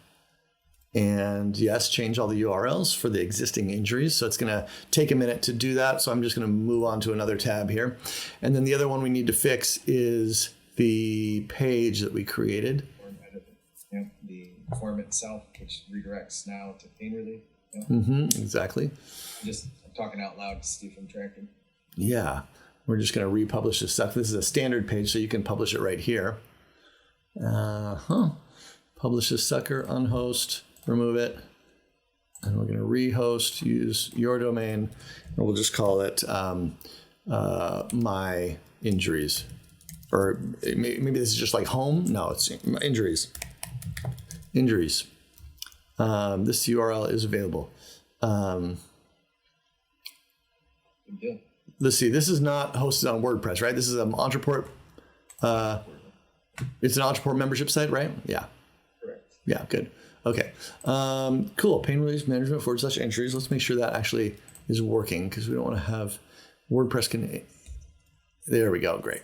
And yes, change all the URLs for the existing injuries. So it's going to take a minute to do that. So I'm just going to move on to another tab here. And then the other one we need to fix is the page that we created. Yeah, the form itself, which redirects now to pain relief. Yeah. Exactly. I'm talking out loud to see if I'm tracking. Yeah. We're just going to republish this stuff. This is a standard page, so you can publish it right here. Publish this sucker, unhost. Remove it, and we're going to rehost, use your domain, and we'll just call it my injuries. Or maybe this is just like home. No, it's injuries. Injuries. This URL is available. Good deal. Let's see, this is not hosted on WordPress, right? This is an Ontraport. It's an Ontraport membership site, right? Yeah. Correct. Yeah, good. Okay, cool. Pain relief management / injuries. Let's make sure that actually is working because we don't want to have WordPress there we go. Great.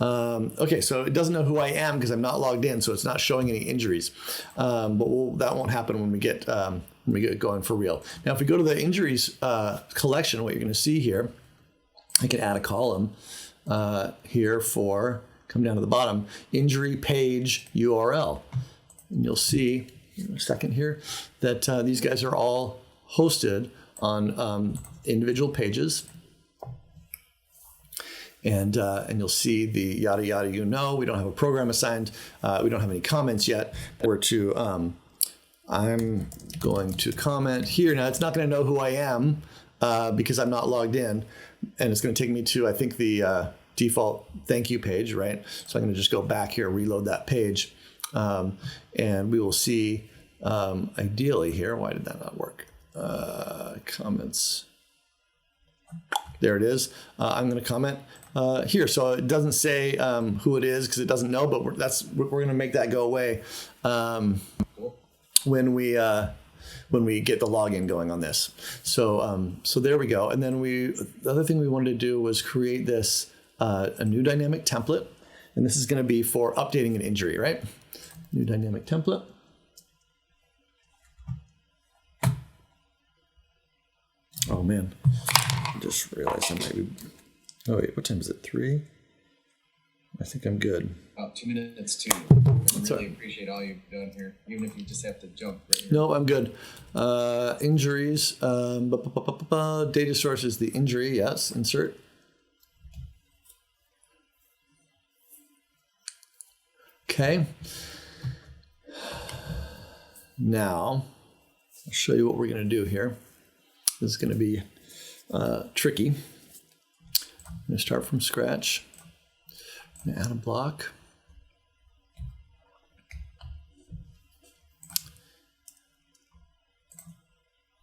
Okay, so it doesn't know who I am because I'm not logged in, so it's not showing any injuries. But that won't happen when we get going for real. Now, if we go to the injuries collection, what you're going to see here, I can add a column here for, come down to the bottom, injury page URL. And you'll see in a second here that these guys are all hosted on individual pages. And you'll see the yada yada. We don't have a program assigned. We don't have any comments yet. I'm going to comment here. Now it's not going to know who I am because I'm not logged in, and it's going to take me to, I think, the default thank you page, right? So I'm going to just go back here, reload that page, and we will see ideally here. Why did that not work? Comments. There it is. I'm going to comment here. So it doesn't say who it is because it doesn't know, but we're going to make that go away when we get the login going on this. So there we go. And then the other thing we wanted to do was create this a new dynamic template, and this is going to be for updating an injury, right? New dynamic template. Oh man, I just realized I might be. Oh wait, what time is it? 3? I think I'm good. About 2 minutes too. I really appreciate all you've done here, even if you just have to jump right here. No, I'm good. Injuries. Data source is the injury. Yes, insert. Okay. Now, I'll show you what we're going to do here. This is going to be tricky. I'm going to start from scratch. I'm going to add a block.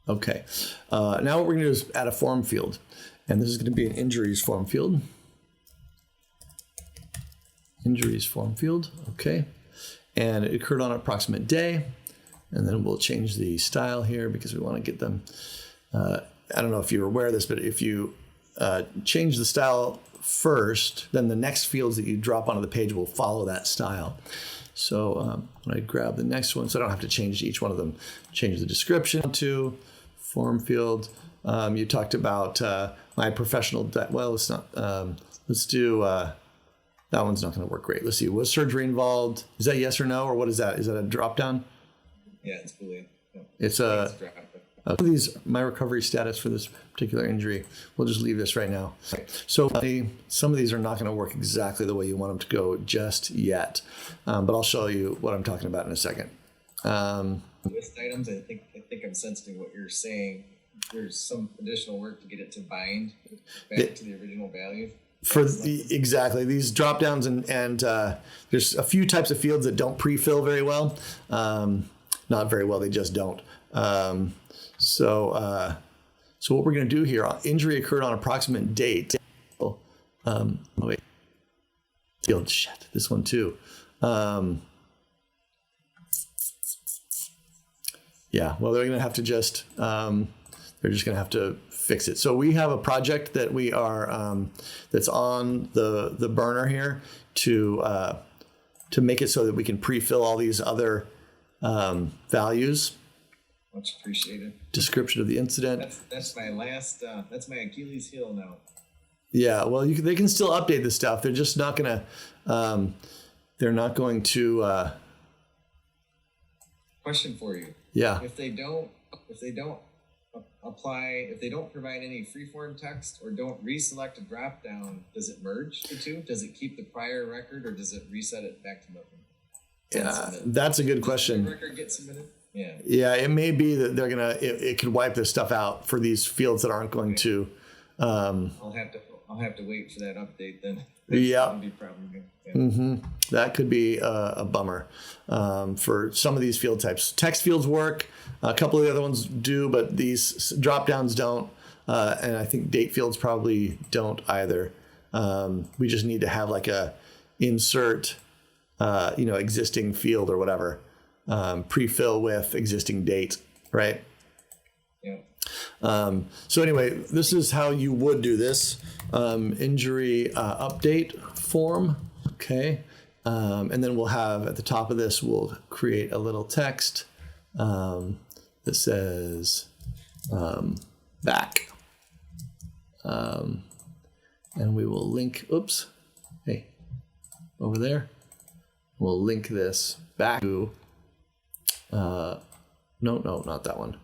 Okay. Now what we're going to do is add a form field. And this is going to be an injuries form field. Injuries form field. Okay. And it occurred on an approximate day. And then we'll change the style here because we want to get them. I don't know if you're aware of this, but if you change the style first, then the next fields that you drop onto the page will follow that style. So when I grab the next one, so I don't have to change each one of them, change the description to form field. You talked about my professional, well, it's not, let's do, that one's not going to work great. Let's see, was surgery involved? Is that yes or no, or what is that? Is that a drop down? Yeah, it's Boolean. Yeah. It's a, these my recovery status for this particular injury. We'll just leave this right now. So some of these are not going to work exactly the way you want them to go just yet, but I'll show you what I'm talking about in a second. List items. I think I'm sensing what you're saying. There's some additional work to get it to bind back to the original value. Exactly these drop downs and there's a few types of fields that don't pre-fill very well. Not very well. They just don't. So what we're going to do here, injury occurred on approximate date. Wait, field, shit, this one too. Yeah, well, they're going to have to just, they're just going to have to fix it. So we have a project that we are, that's on the burner here to make it so that we can pre-fill all these other values. Much appreciated. Description of the incident. That's my last, that's my Achilles heel now. Yeah, well, they can still update this stuff. They're just not going to, they're not going to. Question for you. Yeah. If they don't apply, if they don't provide any freeform text or don't reselect a drop down, does it merge the two? Does it keep the prior record or does it reset it back to nothing? Yeah, that's a good question. Does the record get submitted? Yeah. Yeah, it may be that they're gonna. It could wipe this stuff out for these fields that aren't going to. I'll have to wait for that update then. Yeah. That'll be probably. Yeah. Mm-hmm. That could be a bummer for some of these field types. Text fields work. A couple of the other ones do, but these drop downs don't. And I think date fields probably don't either. We just need to have like a insert, existing field or whatever, pre-fill with existing date, right? Yeah. So anyway, this is how you would do this injury update form. Okay. And then we'll have at the top of this, we'll create a little text that says back. And we will link, over there. We'll link this back to, no, not that one.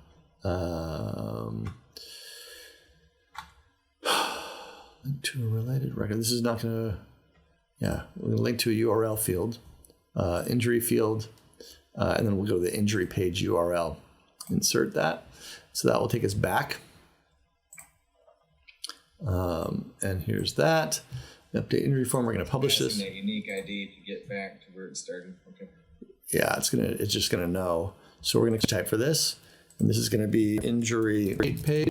Link to a related record. This is not going to, we're going to link to a URL field, injury field, and then we'll go to the injury page URL. Insert that. So that will take us back. And here's that. Update injury form. We're going to publish this. That unique ID to get back to where it started. Okay. Yeah, it's just gonna know. So we're gonna type for this, and this is gonna be injury page.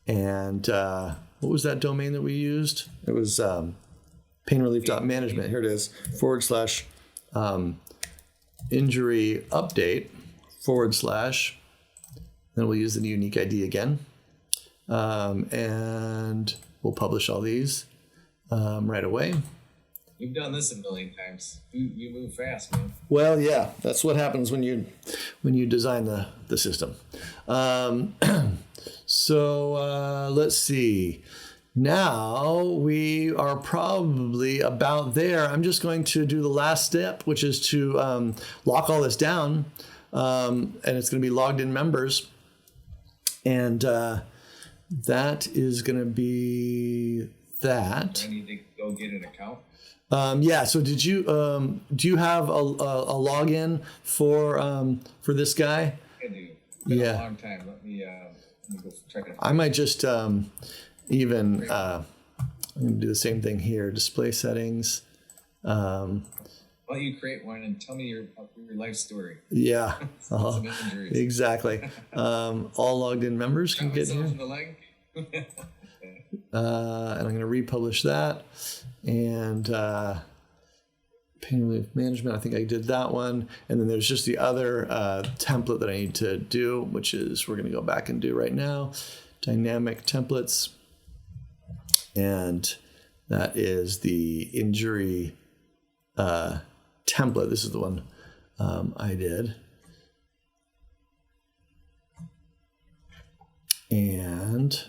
And what was that domain that we used? It was painrelief.management. Here it is, / injury update / then we'll use the unique ID again. And we'll publish all these right away. You've done this a million times. You move fast, man. Well, yeah, that's what happens when you design the system. So let's see. Now we are probably about there. I'm just going to do the last step, which is to lock all this down, and it's going to be logged in members, and that is going to be that. I need to go get an account. Yeah. So did you do you have a login for this guy? I do. It's been a long time. Let me go check it out. I might just even I'm gonna do the same thing here. Display settings. Why don't you create one and tell me your life story? Yeah. Some injuries. Exactly. All logged in members can get here. In the leg. And I'm going to republish that. And pain relief management, I think I did that one. And then there's just the other template that I need to do, which is we're going to go back and do right now. Dynamic templates. And that is the injury template. This is the one I did. And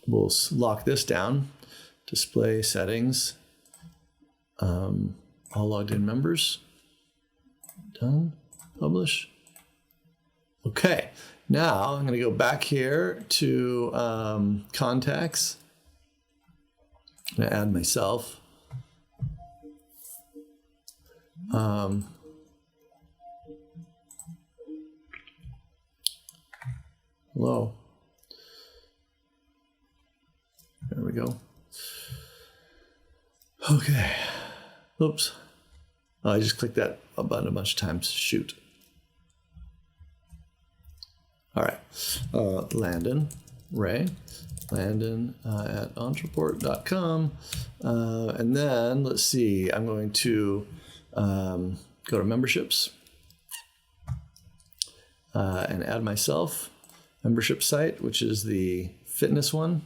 we'll lock this down. Display settings. All logged in members. Done. Publish. Okay. Now I'm going to go back here to contacts. I'm going to add myself. Hello. There we go. Okay. Oops. Oh, I just clicked that button a bunch of times. Shoot. All right. Landon, Ray, Landon at ontraport.com. And then let's see, I'm going to go to memberships and add myself membership site, which is the fitness one.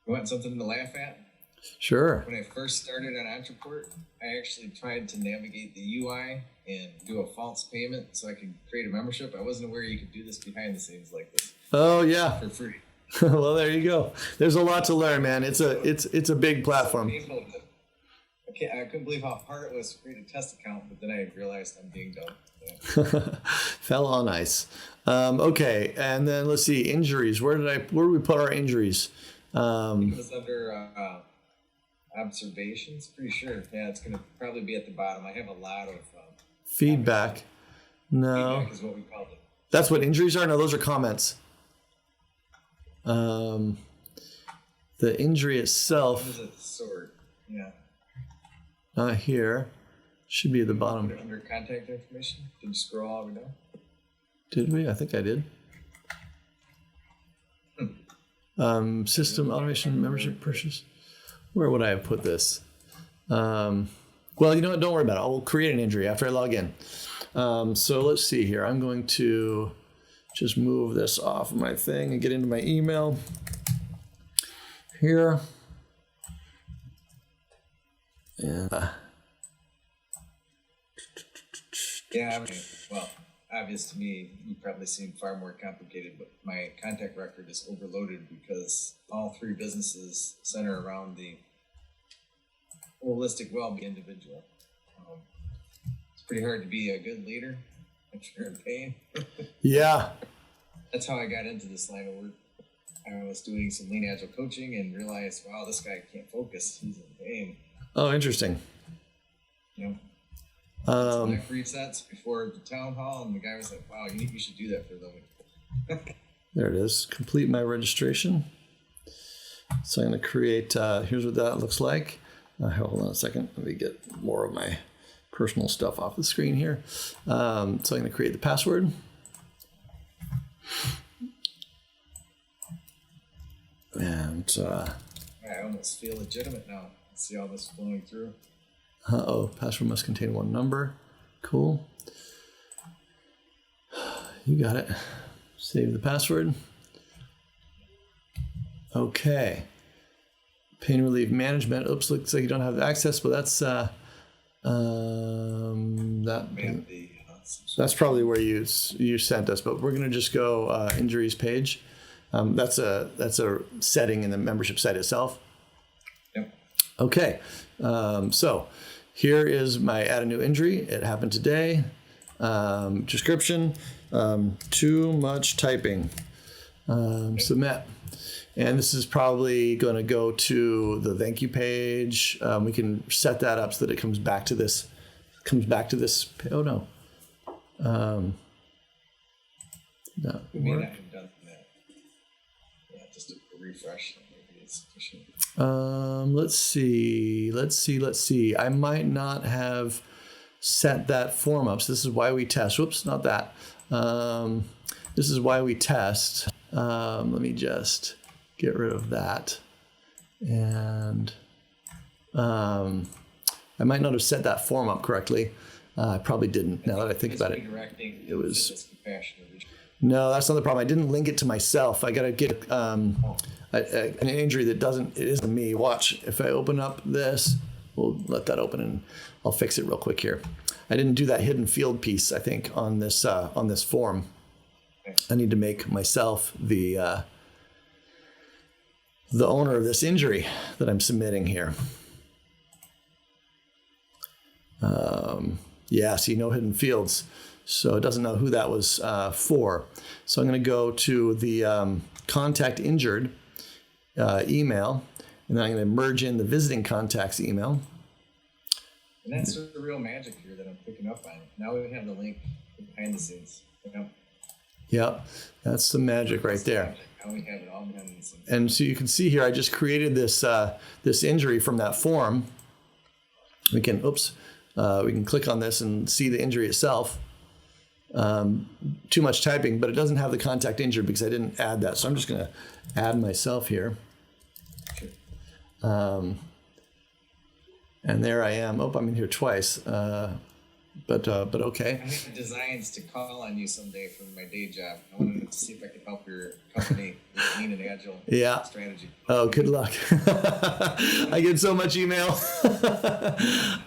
You want something to laugh at? Sure. When I first started on Ontraport, I actually tried to navigate the UI and do a false payment so I could create a membership. I wasn't aware you could do this behind the sne's like this. Oh yeah. For free. Well, there you go. There's a lot to learn, man. It's a big platform. I couldn't believe how hard it was to create a test account, but then I realized I'm being dumb. Yeah. Fell on ice. Okay, and then let's see, injuries. Where did we put our injuries? It was under observations, pretty sure. Yeah, it's going to probably be at the bottom. I have a lot of feedback. No. Feedback is what we call it. That's what injuries are? No, those are comments. The injury itself. What is it? Sort. Yeah. Not here. Should be at the bottom. Under contact information. Did you scroll all the way down? Did we? I think I did. System automation membership purchase. Where would I have put this? Well, you know what? Don't worry about it. I'll create an injury after I log in. So let's see here. I'm going to just move this off of my thing and get into my email here. And yeah, I mean, well, obvious to me, you've probably seen far more complicated, but my contact record is overloaded because all three businesses center around the holistic well-being individual. It's pretty hard to be a good leader if you're in pain. Yeah. That's how I got into this line of work. I was doing some lean agile coaching and realized, wow, this guy can't focus. He's in pain. Oh, interesting. You know, so my free sets before the town hall, and the guy was like, wow, you should do that for a living. There it is. Complete my registration. So I'm going to create, here's what that looks like. Hold on a second. Let me get more of my personal stuff off the screen here. So I'm going to create the password. And I almost feel legitimate now. See all this flowing through. Password must contain one number. Cool. You got it. Save the password. Okay. Pain relief management. Oops, looks like you don't have access, but that's that's probably where you sent us. But we're gonna just go injuries page. That's a setting in the membership site itself. Yep. Okay. So here is my add a new injury. It happened today. Description. Too much typing. Submit. And this is probably going to go to the thank you page. We can set that up so that it comes back to this. Oh no. No. We may not have done that. Yeah, just a refresh. Maybe it's sufficient. Let's see. I might not have set that form up. So this is why we test. Whoops, not that. This is why we test. Let me just get rid of that. And I might not have set that form up correctly. I probably didn't. Now that I think about it, it was. No, that's not the problem. I didn't link it to myself. I got to get an injury that doesn't. It isn't me. Watch. If I open up this, we'll let that open and I'll fix it real quick here. I didn't do that hidden field piece. I think on this form. I need to make myself the owner of this injury that I'm submitting here. Yeah, see, no hidden fields. So it doesn't know who that was for. So I'm going to go to the contact injured email, and then I'm going to merge in the visiting contacts email. And that's the real magic here that I'm picking up on. Now we have the link behind the scenes. Yep, that's the magic right there. Now we have it all behind the scenes. And so you can see here, I just created this this injury from that form. We can click on this and see the injury itself. too much typing, but it doesn't have the contact injury because I didn't add that. So I'm just going to add myself here. And there I am. Oh, I'm in here twice. But okay. I have designs to call on you someday for my day job. I wanted to see if I could help your company with lean and agile strategy. Oh, good luck. I get so much email.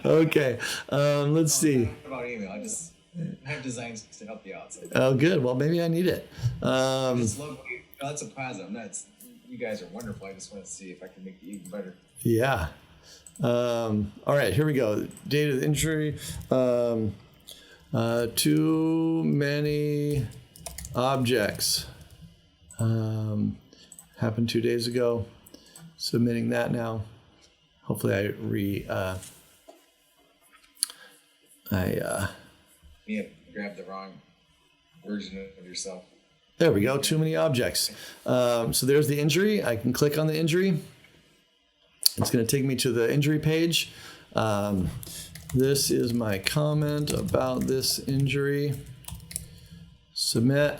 Okay. Let's see. Not about email. I have designs to help you out. So. Oh, good. Well, maybe I need it. I just love that's a positive. You guys are wonderful. I just want to see if I can make it even better. Yeah. All right, here we go. Date of the injury. Too many objects. Happened 2 days ago. Submitting that now. Hopefully I You have grabbed the wrong version of yourself. There we go. Too many objects. So there's the injury. I can click on the injury. It's going to take me to the injury page. This is my comment about this injury. Submit.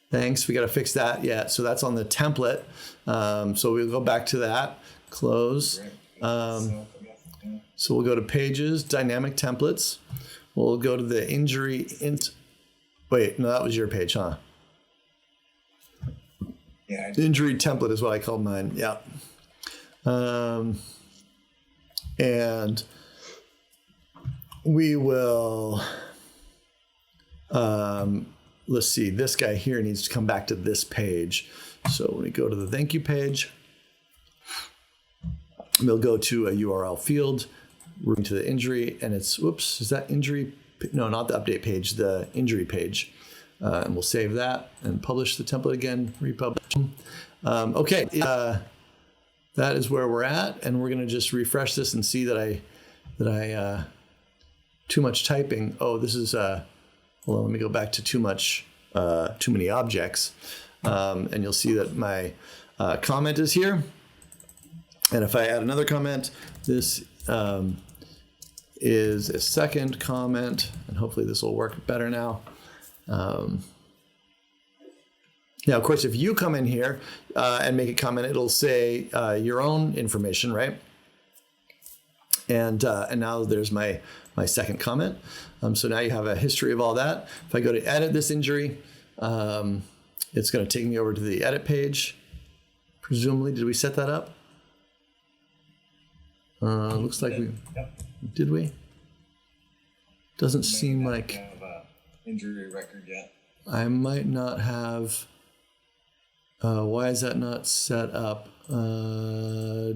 Thanks. We got to fix that yet. So that's on the template. So we'll go back to that. Close. So we'll go to pages, dynamic templates. We'll go to the injury. Wait, no, that was your page, huh? Yeah. Injury template is what I called mine. Yeah. And we will, let's see, this guy here needs to come back to this page. So when we go to the thank you page, we'll go to a URL field, we're into the injury, and it's, whoops, is that injury? No, not the update page, the injury page. And we'll save that and publish the template again, republish. Okay, that is where we're at, and we're going to just refresh this and see that I too much typing. Oh, this is hold on, let me go back to too many objects, and you'll see that my comment is here. And if I add another comment, this is a second comment, and hopefully this will work better now. Now, of course, if you come in here and make a comment, it'll say your own information, right? And now there's my second comment. So now you have a history of all that. If I go to edit this injury, it's going to take me over to the edit page. Presumably, did we set that up? Looks like did we? Doesn't seem like have a injury record yet. I might not have. Why is that not set up? No,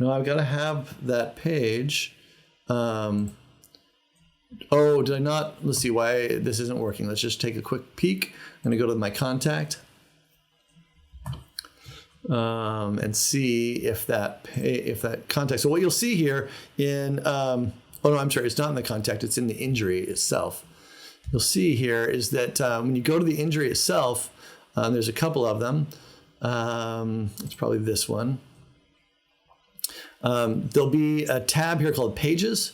I've got to have that page. Oh, did I not? Let's see why this isn't working. Let's just take a quick peek. I'm going to go to my contact and see if that contact. So what you'll see here in oh no, I'm sorry, it's not in the contact. It's in the injury itself. You'll see here is that when you go to the injury itself, there's a couple of them. It's probably this one. There'll be a tab here called Pages,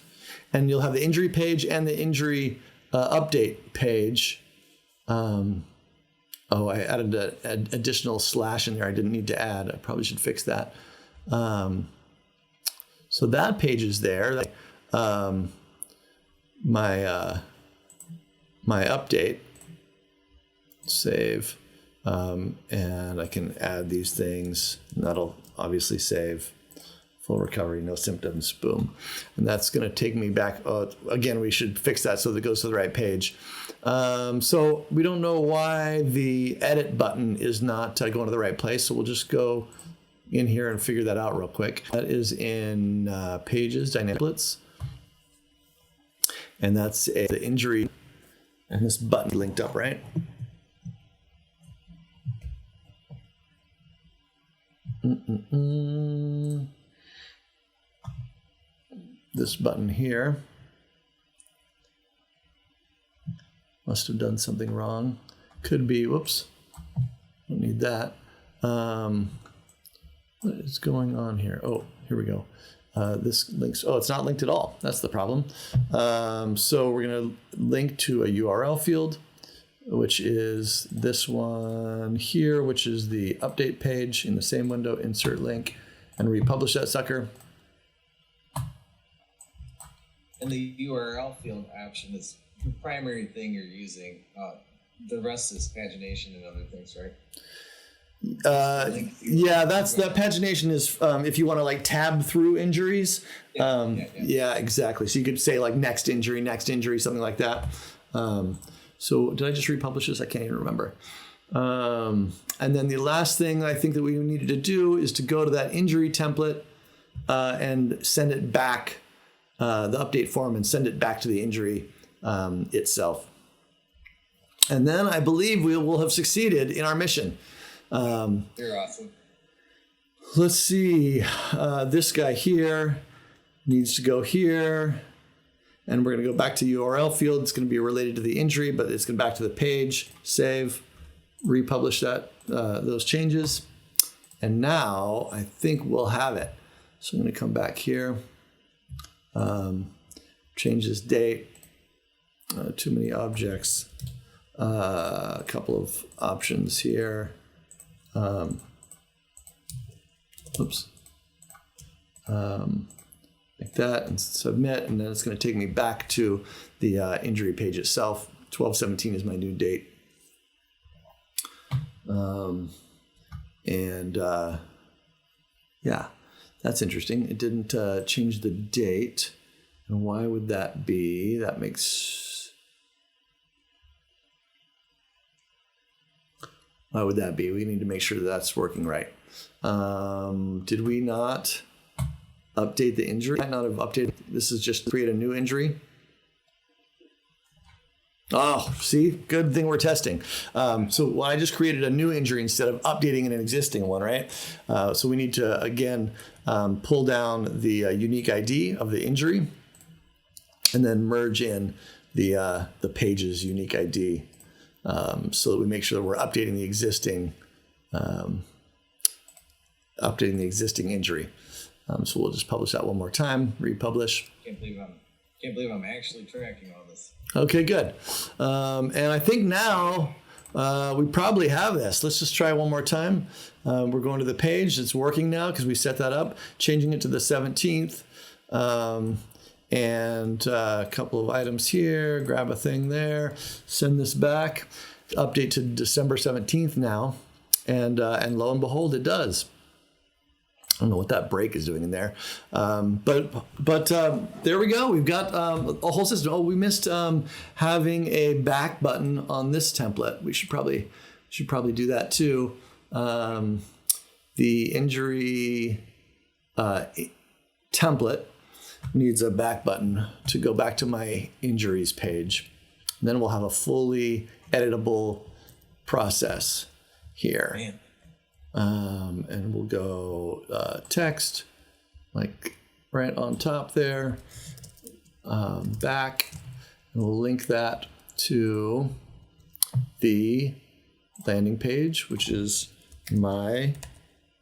and you'll have the injury page and the injury update page. Oh, I added an additional slash in there I didn't need to add. I probably should fix that. So that page is there. My update. Save. And I can add these things. And that'll obviously save. Full recovery, no symptoms, boom. And that's going to take me back. Again, we should fix that so that it goes to the right page. So we don't know why the edit button is not going to the right place. So we'll just go in here and figure that out real quick. That is in Pages, Dynamic Templates. And that's the injury. And this button linked up, right? This button here must have done something wrong. Could be, whoops, don't need that. What is going on here? Oh, here we go. This links, oh, it's not linked at all. That's the problem. So we're going to link to a URL field, which is this one here, which is the update page in the same window, insert link, and republish that sucker. And the URL field option is the primary thing you're using. The rest is pagination and other things, right? Yeah, that pagination is if you want to like tab through injuries. Yeah, exactly. So you could say like next injury, something like that. So did I just republish this? I can't even remember. And then the last thing I think that we needed to do is to go to that injury template and send it back, the update form, and send it back to the injury itself. And then I believe we will have succeeded in our mission. You're awesome. Let's see. This guy here needs to go here. And we're going to go back to URL field. It's going to be related to the injury, but it's going to back to the page. Save, republish that those changes. And now I think we'll have it. So I'm going to come back here. Change this date. Too many objects. A couple of options here. Oops. Like that, and submit, and then it's going to take me back to the injury page itself. 12/17 is my new date. Yeah, that's interesting. It didn't change the date. And why would that be? That makes... Why would that be? We need to make sure that that's working right. Did we not update the injury? Might not have updated. This is just create a new injury. Oh, see, good thing we're testing. So I just created a new injury instead of updating an existing one, right? So we need to, again, pull down the unique ID of the injury and then merge in the page's unique ID so that we make sure that we're updating the existing injury. So we'll just publish that one more time, republish. Can't believe I'm actually tracking all this. Okay, good. And I think now we probably have this. Let's just try one more time. We're going to the page. It's working now because we set that up, changing it to the 17th. And a couple of items here, grab a thing there, send this back, update to December 17th now. And lo and behold, it does. I don't know what that break is doing in there, but there we go. We've got a whole system. Oh, we missed having a back button on this template. We should probably do that too. The injury template needs a back button to go back to my injuries page. And then we'll have a fully editable process here. Man. And we'll go text, like right on top there, back, and we'll link that to the landing page, which is my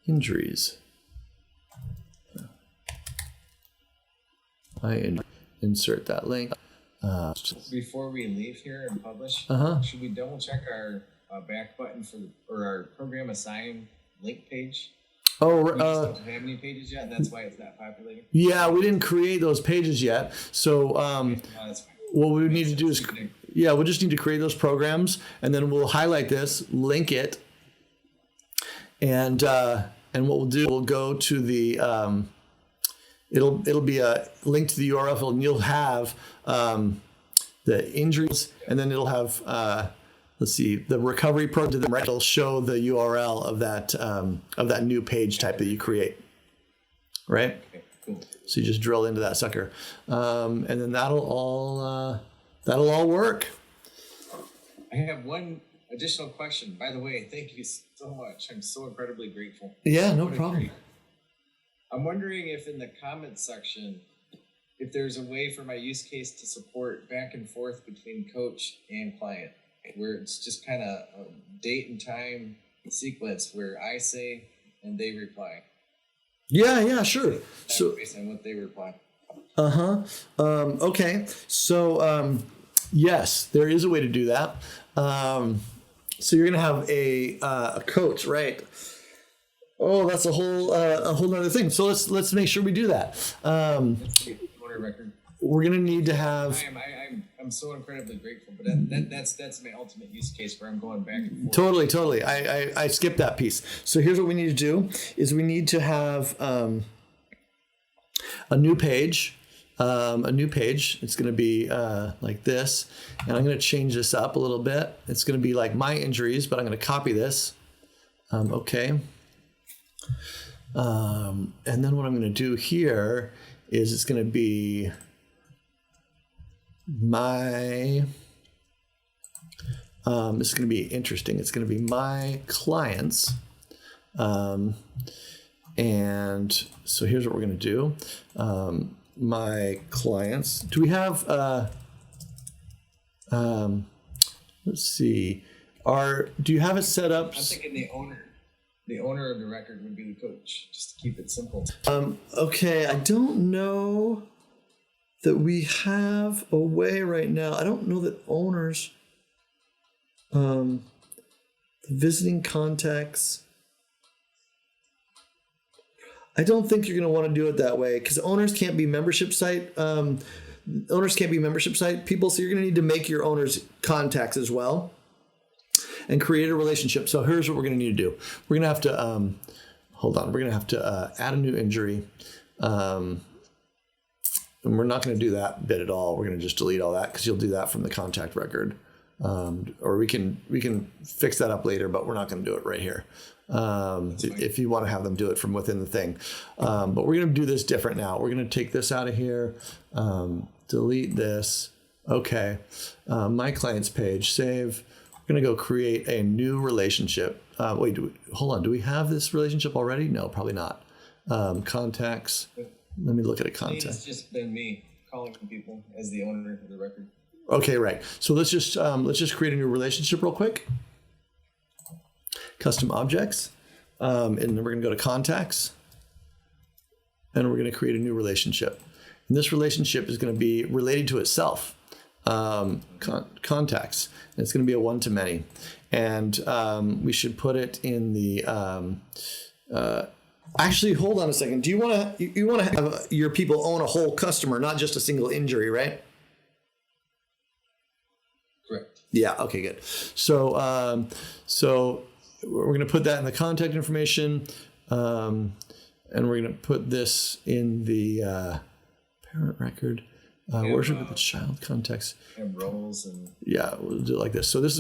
injuries. I insert that link. Before we leave here and publish, should we double check our back button or our program assign link page? Oh, we just don't have any pages yet, and that's why it's not populating. Yeah, we didn't create those pages yet. So what we need to do is, we'll just need to create those programs, and then we'll highlight this, link it, and what we'll do, we'll go to the it'll be a link to the URL field, and you'll have the injuries, and then it'll have let's see, the recovery program. It'll show the URL of that new page type that you create, right? Okay, cool. So you just drill into that sucker, and then that'll all work. I have one additional question. By the way, thank you so much. I'm so incredibly grateful. Yeah, no problem. I'm wondering if in the comments section, if there's a way for my use case to support back and forth between coach and client, where it's just kind of a date and time sequence where I say and they reply. Yeah, sure. So, based on what they reply. okay. So, yes, there is a way to do that. So you're going to have a coach, right? Oh, that's a whole other thing. So let's make sure we do that. Owner record. We're going to need to have. I'm so incredibly grateful, but that's my ultimate use case where I'm going back and forth. Totally. I skipped that piece. So here's what we need to do: is we need to have a new page. It's going to be like this, and I'm going to change this up a little bit. It's going to be like my injuries, but I'm going to copy this. Okay. And then what I'm going to do here is it's going to be my. It's going to be interesting. It's going to be my clients. And so here's what we're going to do. My clients. Do we have? Let's see. Do you have it set up? I'm thinking the owner of the record would be the coach, just to keep it simple. Okay, I don't know that we have a way right now. I don't know that owners, the visiting contacts. I don't think you're going to want to do it that way because owners can't be membership site. Owners can't be membership site people. So you're going to need to make your owners contacts as well and create a relationship. So here's what we're going to need to do. We're going to have to, hold on. We're going to have to add a new injury. And we're not going to do that bit at all. We're going to just delete all that because you'll do that from the contact record. Or we can fix that up later, but we're not going to do it right here. If you want to have them do it from within the thing. But we're going to do this different now. We're going to take this out of here, delete this. Okay. My clients page, save. We're going to go create a new relationship. Hold on. Do we have this relationship already? No, probably not. Contacts. Let me look at a contact. It's just been me calling people as the owner of the record. Okay, right. So let's just create a new relationship real quick. Custom objects, and then we're going to go to contacts, and we're going to create a new relationship. And this relationship is going to be related to itself. Contacts. And it's going to be a one-to-many, and we should put it in the. Actually, hold on a second. Do you want to have your people own a whole customer, not just a single injury, right? Correct. Yeah. Okay. Good. So we're going to put that in the contact information, and we're going to put this in the parent record. Worship with the child context. And roles and. Yeah, we'll do it like this. So this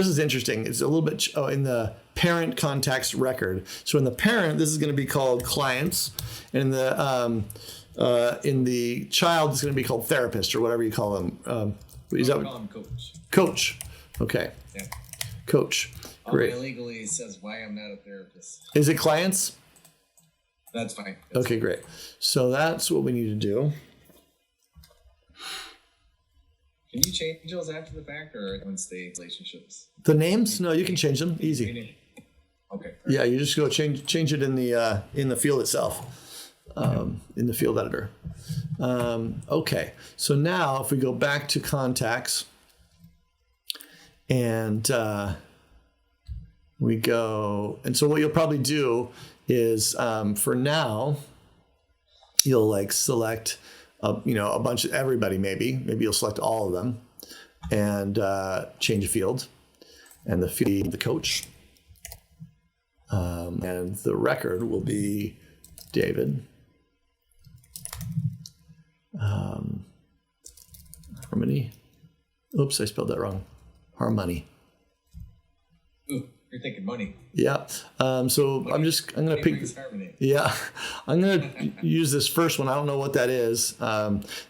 is interesting. It's a little bit in the parent context record. So in the parent, this is going to be called clients, and in the child, it's going to be called therapist or whatever you call them. Is that call him coach? Coach. Okay. Yeah. Coach. Great. Legally says why I'm not a therapist. Is it clients? That's fine. Okay, great. So that's what we need to do. Can you change those after the fact or once the relationships? The names? No, you can change them. Easy. Okay. Yeah, you just go change it in the field itself, in the field editor. Okay. So now if we go back to contacts and we go, and so what you'll probably do is for now, you'll select a bunch of everybody. Maybe you'll select all of them and change a field, and the field the coach, and the record will be David. Harmony. Oops, I spelled that wrong. Harmony. Ooh, you're thinking money. Yeah. So I'm going to pick. Yeah. I'm going to use this first one. I don't know what that is.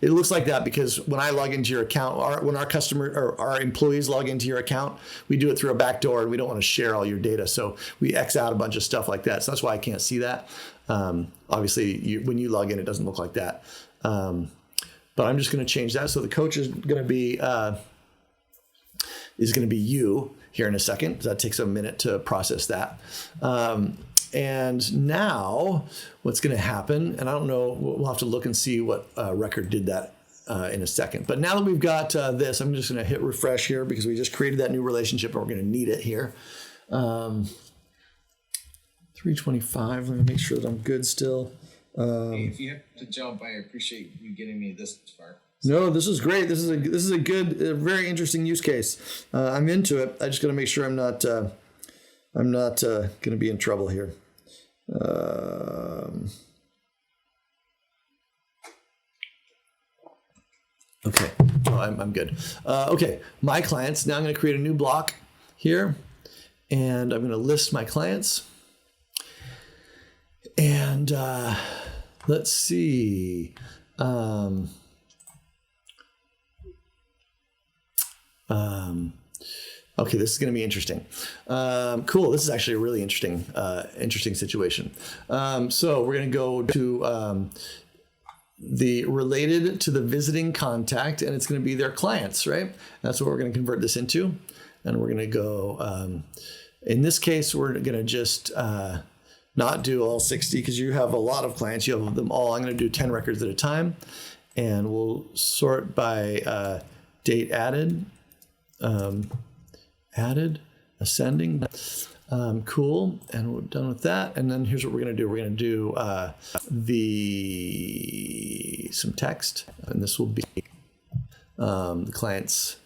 It looks like that because when I log into your account, when our customer or our employees log into your account, we do it through a back door and we don't want to share all your data. So we X out a bunch of stuff like that. So that's why I can't see that. Obviously, when you log in, it doesn't look like that. But I'm just going to change that. So the coach is going to be you here in a second. That takes a minute to process that. And now what's going to happen, and I don't know, we'll have to look and see what record did that in a second. But now that we've got this, I'm just going to hit refresh here because we just created that new relationship and we're going to need it here. 325, let me make sure that I'm good still. Hey, if you have to jump, I appreciate you getting me this far. No, this is great. This is a good, very interesting use case. I'm into it. I just got to make sure I'm not going to be in trouble here. Okay, oh, I'm good. Okay, my clients. Now I'm going to create a new block here, and I'm going to list my clients. And let's see. Okay, this is going to be interesting. Cool. This is actually a really interesting situation. So we're going to go to the related to the visiting contact, and it's going to be their clients, right? That's what we're going to convert this into. And we're going to go, in this case, we're going to just not do all 60 because you have a lot of clients. You have them all. I'm going to do 10 records at a time, and we'll sort by date added, ascending. Cool, and we're done with that. And then here's what we're going to do. We're going to do some text, and this will be the clients,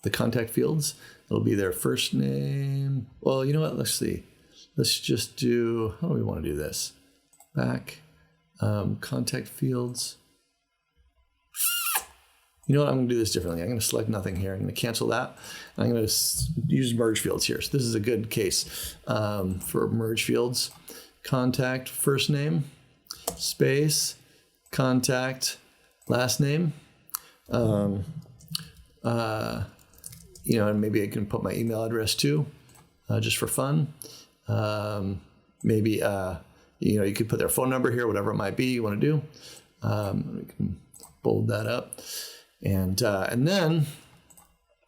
the contact fields. It'll be their first name. Well, you know what? Let's see. Let's just do, how do we want to do this? Back, contact fields. You know what? I'm going to do this differently. I'm going to select nothing here. I'm going to cancel that. I'm going to use merge fields here. So this is a good case for merge fields. Contact, first name, space, contact, last name. And maybe I can put my email address too, just for fun. Maybe, you could put their phone number here, whatever it might be you want to do. We can bold that up. And then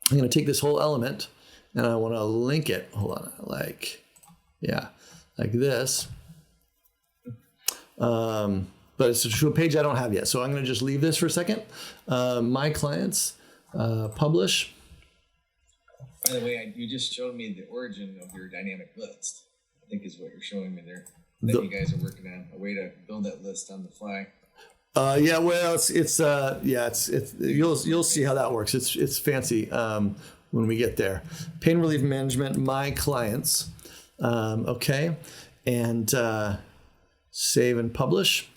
I'm going to take this whole element and I want to link it. Hold on, like this. But it's to a page I don't have yet. So I'm going to just leave this for a second. My clients, publish. By the way, you just showed me the origin of your dynamic list. I think is what you're showing me there. That you guys are working on a way to build that list on the fly. You'll see how that works. It's fancy when we get there. Pain relief management, my clients. Okay, and save and publish.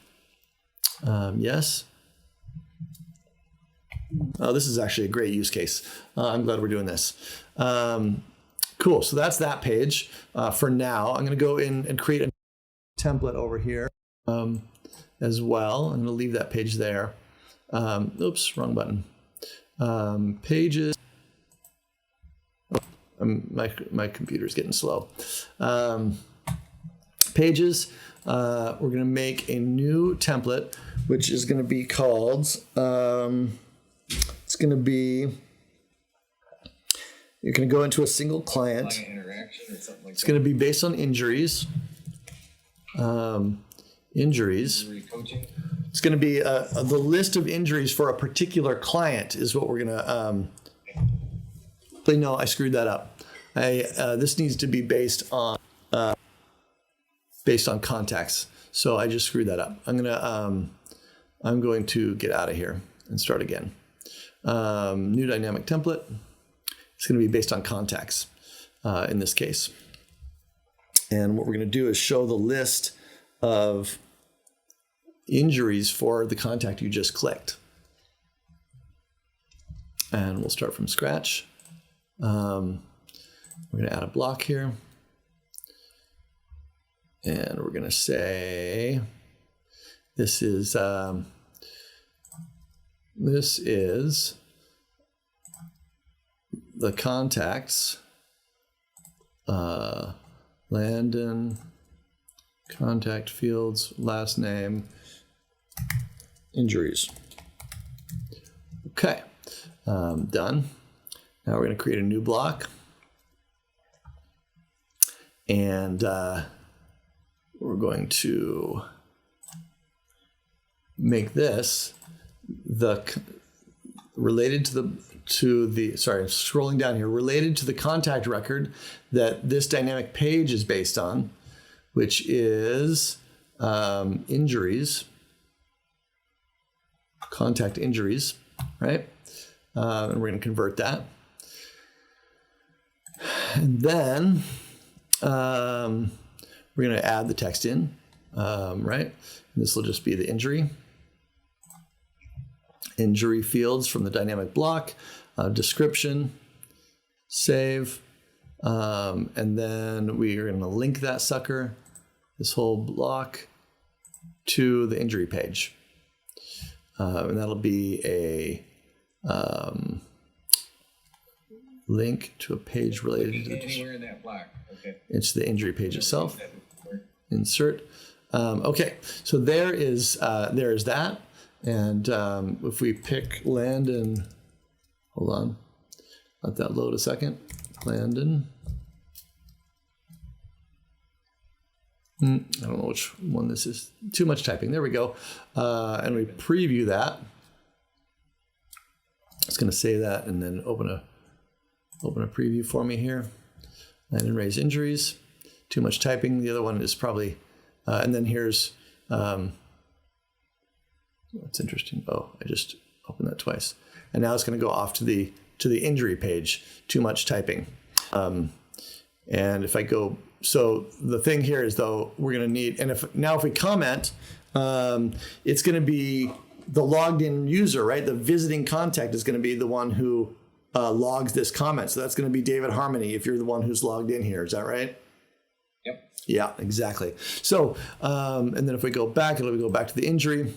Yes. This is actually a great use case. I'm glad we're doing this. Cool. So that's that page for now. I'm going to go in and create a template over here as well. I'm going to leave that page there. Oops, wrong button. Pages. My computer's getting slow. Pages. We're going to make a new template, which is going to be called. It's going to be. You're going to go into a single client. Client interaction or something like it's going to be based on injuries. Injuries. Injury coaching. It's going to be the list of injuries for a particular client is what we're going to. But no, I screwed that up. This needs to be based on contacts. So I just screwed that up. I'm going to get out of here and start again. New dynamic template. It's going to be based on contacts in this case. And what we're going to do is show the list of injuries for the contact you just clicked. And we'll start from scratch. We're going to add a block here. And we're going to say this is the contacts, Landon, contact fields, last name, injuries. Okay, done. Now we're going to create a new block. And we're going to make this related to the scrolling down here, related to the contact record that this dynamic page is based on, which is injuries, contact injuries, right? And we're going to convert that. And then we're going to add the text in, right? And this will just be the injury fields from the dynamic block, description, save, and then we are going to link that sucker, this whole block, to the injury page. And that'll be a link to a page related to anywhere in that block. Okay. It's the injury page itself. Insert. Okay, so there's that. And if we pick Landon, hold on, let that load a second. Landon. I don't know which one this is. Too much typing. There we go. And we preview that. It's going to say that and then open a preview for me here. Landon Ray's injuries. Too much typing. The other one is probably, and then here's, that's interesting. Oh, I just opened that twice. And now it's going to go off to the injury page. Too much typing. And if I go, so the thing here is though, we're going to need, and if we comment, it's going to be the logged in user, right? The visiting contact is going to be the one who logs this comment. So that's going to be David Harmony if you're the one who's logged in here. Is that right? Yep. Yeah, exactly. So, and then if we go back, it'll go back to the injury.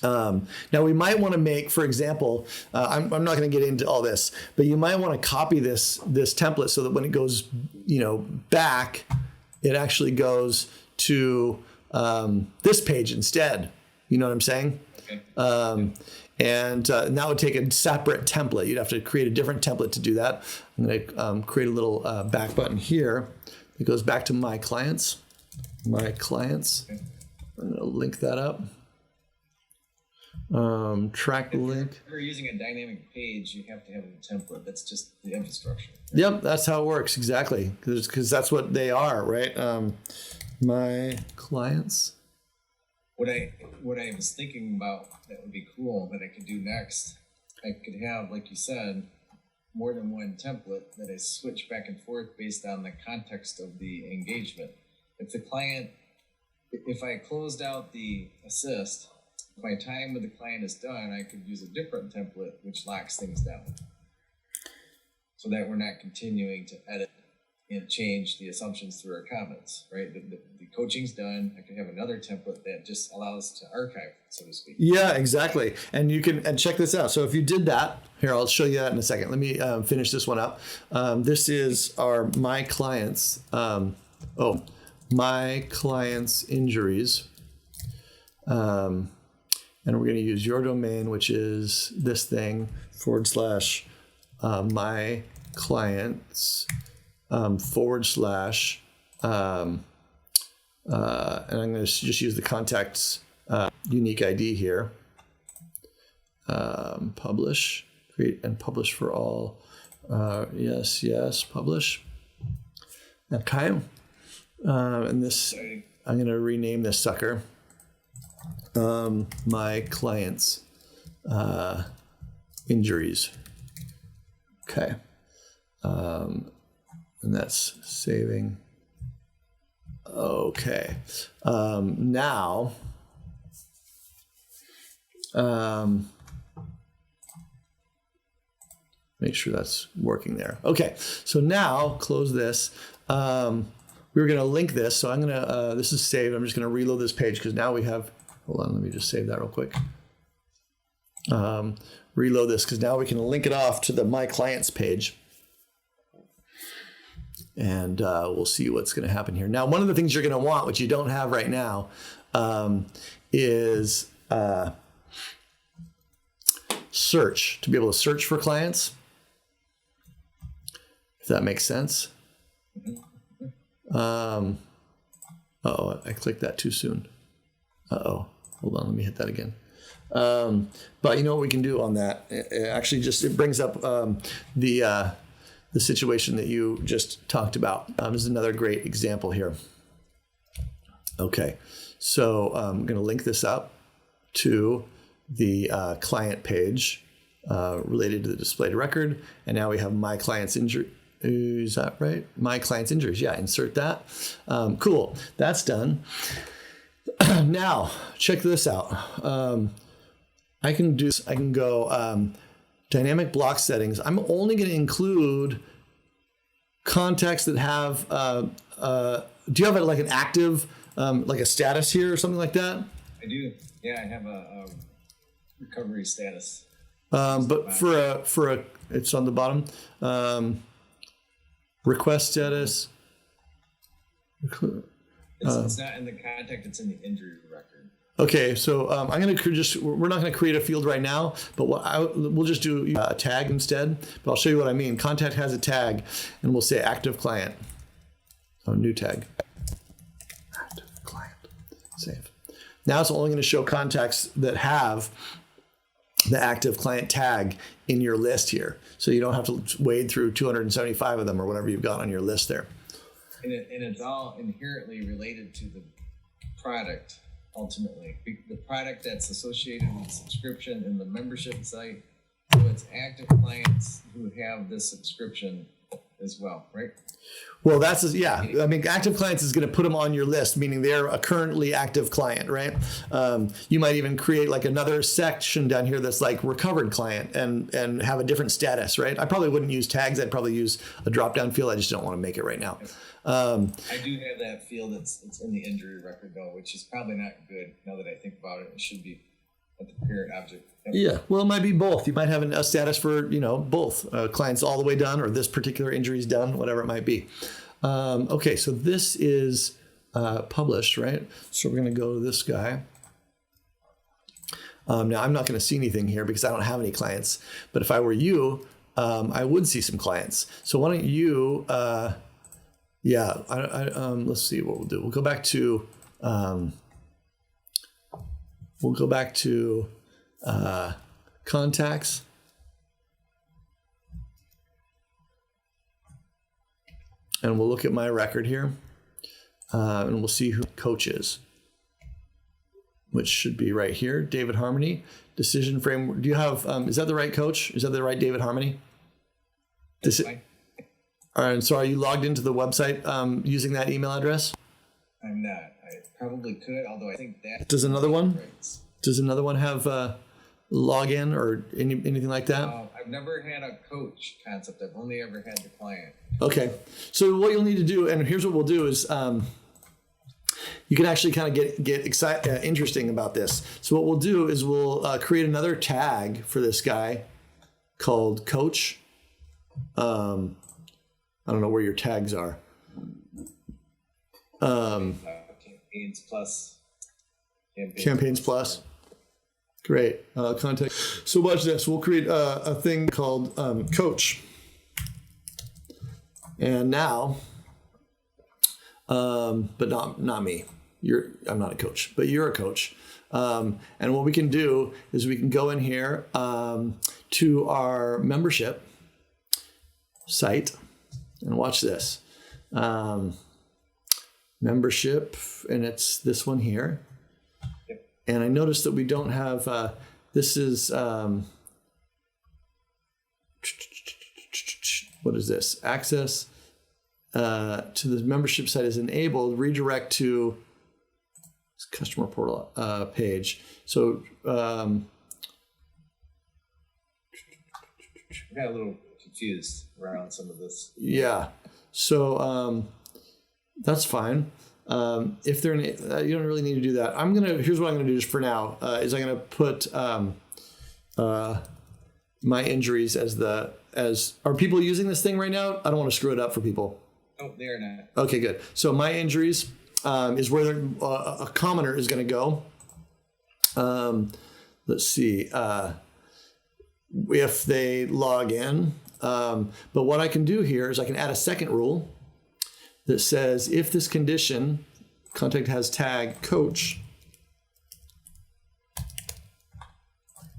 Now we might want to make, for example, I'm not going to get into all this, but you might want to copy this template so that when it goes, back, it actually goes to this page instead. You know what I'm saying? Okay. And that would take a separate template. You'd have to create a different template to do that. I'm going to create a little back button here. It goes back to my clients. My clients. Okay. I'm going to link that up. Track link. If you're using a dynamic page, you have to have a template. That's just the infrastructure. Right? Yep, that's how it works. Exactly. Because that's what they are, right? My clients. What I was thinking about that would be cool that I could do next, I could have, like you said, more than one template that I switch back and forth based on the context of the engagement. If I closed out the assist, if my time with the client is done, I could use a different template which locks things down so that we're not continuing to edit and change the assumptions through our comments, right? The coaching's done. I can have another template that just allows to archive, so to speak. Yeah, exactly. And you can, and check this out. So if you did that, here, I'll show you that in a second. Let me finish this one up. This is our my clients. My clients injuries. And we're going to use your domain, which is this thing / my clients / and I'm going to just use the contact's unique ID here. Publish, create and publish for all. Yes, publish. Okay. And this, I'm going to rename this sucker. My clients injuries. Okay. And that's saving. Okay. Now, make sure that's working there. Okay. So now close this. We're going to link this. So I'm going to, this is saved. I'm just going to reload this page because now we have, hold on, let me just save that real quick. Reload this because now we can link it off to the My Clients page. And we'll see what's going to happen here. Now, one of the things you're going to want, which you don't have right now, is search, to be able to search for clients, if that makes sense. Uh-oh, I clicked that too soon. Uh-oh, hold on, let me hit that again. But you know what we can do on that? It actually just, it brings up the situation that you just talked about. This is another great example here. Okay, so I'm going to link this up to the client page related to the displayed record. And now we have my client's injury. Is that right? My client's injuries. Yeah, insert that. Cool, that's done. Now, check this out. I can go dynamic block settings. I'm only going to include contacts that have, do you have like an active, like a status here or something like that? I do. Yeah, I have a recovery status. But for a, it's on the bottom. Request status. It's not in the contact, it's in the injury record. Okay, so I'm going to we're not going to create a field right now, but we'll just do a tag instead. But I'll show you what I mean. Contact has a tag, and we'll say active client. Oh, new tag. Active client. Save. Now it's only going to show contacts that have the active client tag in your list here. So you don't have to wade through 275 of them or whatever you've got on your list there. And it's all inherently related to the product, ultimately. The product that's associated with subscription in the membership site. So it's active clients who have this subscription as well, right? Well, yeah. I mean, active clients is going to put them on your list, meaning they're a currently active client, right? You might even create like another section down here that's like recovered client and have a different status, right? I probably wouldn't use tags. I'd probably use a drop-down field. I just don't want to make it right now. I do have that field that's in the injury record though, which is probably not good now that I think about it. It should be at the parent object. Yeah, well, it might be both. You might have a status for, both clients all the way done or this particular injury is done, whatever it might be. Okay, so this is published, right? So we're going to go to this guy. Now, I'm not going to see anything here because I don't have any clients. But if I were you, I would see some clients. So why don't you, let's see what we'll do. We'll go back to... contacts. And we'll look at my record here. And we'll see who coach is, which should be right here. David Harmony, decision framework. Do you have, is that the right coach? Is that the right David Harmony? All right, so are you logged into the website using that email address? I'm not. I probably could, although I think that... Does another one? Does another one have login or anything like that? I've never had a coach concept. I've only ever had the client. Okay. So what you'll need to do, and here's what we'll do is you can actually kind of get excited, interesting about this. So what we'll do is we'll create another tag for this guy called coach. I don't know where your tags are. Campaigns plus. Campaigns plus. Great. Contact. So watch this. We'll create a thing called coach. And now, but not me. I'm not a coach, but you're a coach. And what we can do is we can go in here to our membership site and watch this. Membership, and it's this one here. And I noticed that we don't have, this is, what is this? Access to the membership site is enabled, redirect to this customer portal page. So, I got a little confused around some of this. Yeah. So that's fine. If they're you don't really need to do that. Here's what I'm gonna do just for now is I'm gonna put my injuries as are people using this thing right now? I don't want to screw it up for people. Oh, they're not. Okay, good. So my injuries is where a commoner is gonna go. Let's see if they log in. But what I can do here is I can add a second rule that says if this condition contact has tag coach.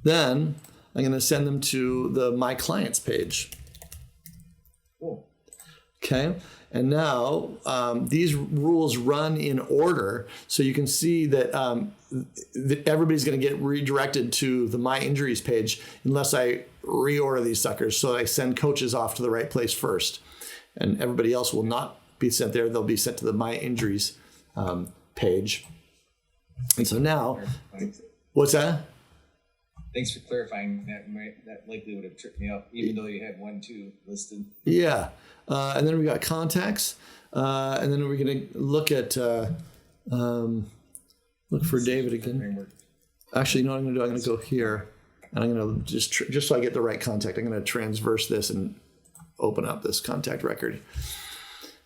Then I'm going to send them to the My Clients page. Cool. Okay. And now these rules run in order, so you can see that, that everybody's going to get redirected to the My Injuries page unless I reorder these suckers. So I send coaches off to the right place first, and everybody else will not be sent there. They'll be sent to the My Injuries page. And so now, what's that? Thanks for clarifying that. That likely would have tripped me up, even though you had 1, 2 listed. Yeah. And then we got contacts. And then we're going to look at, look for David again. Actually, you know what I'm going to do? I'm going to go here, and I'm going to just so I get the right contact, I'm going to transverse this and open up this contact record.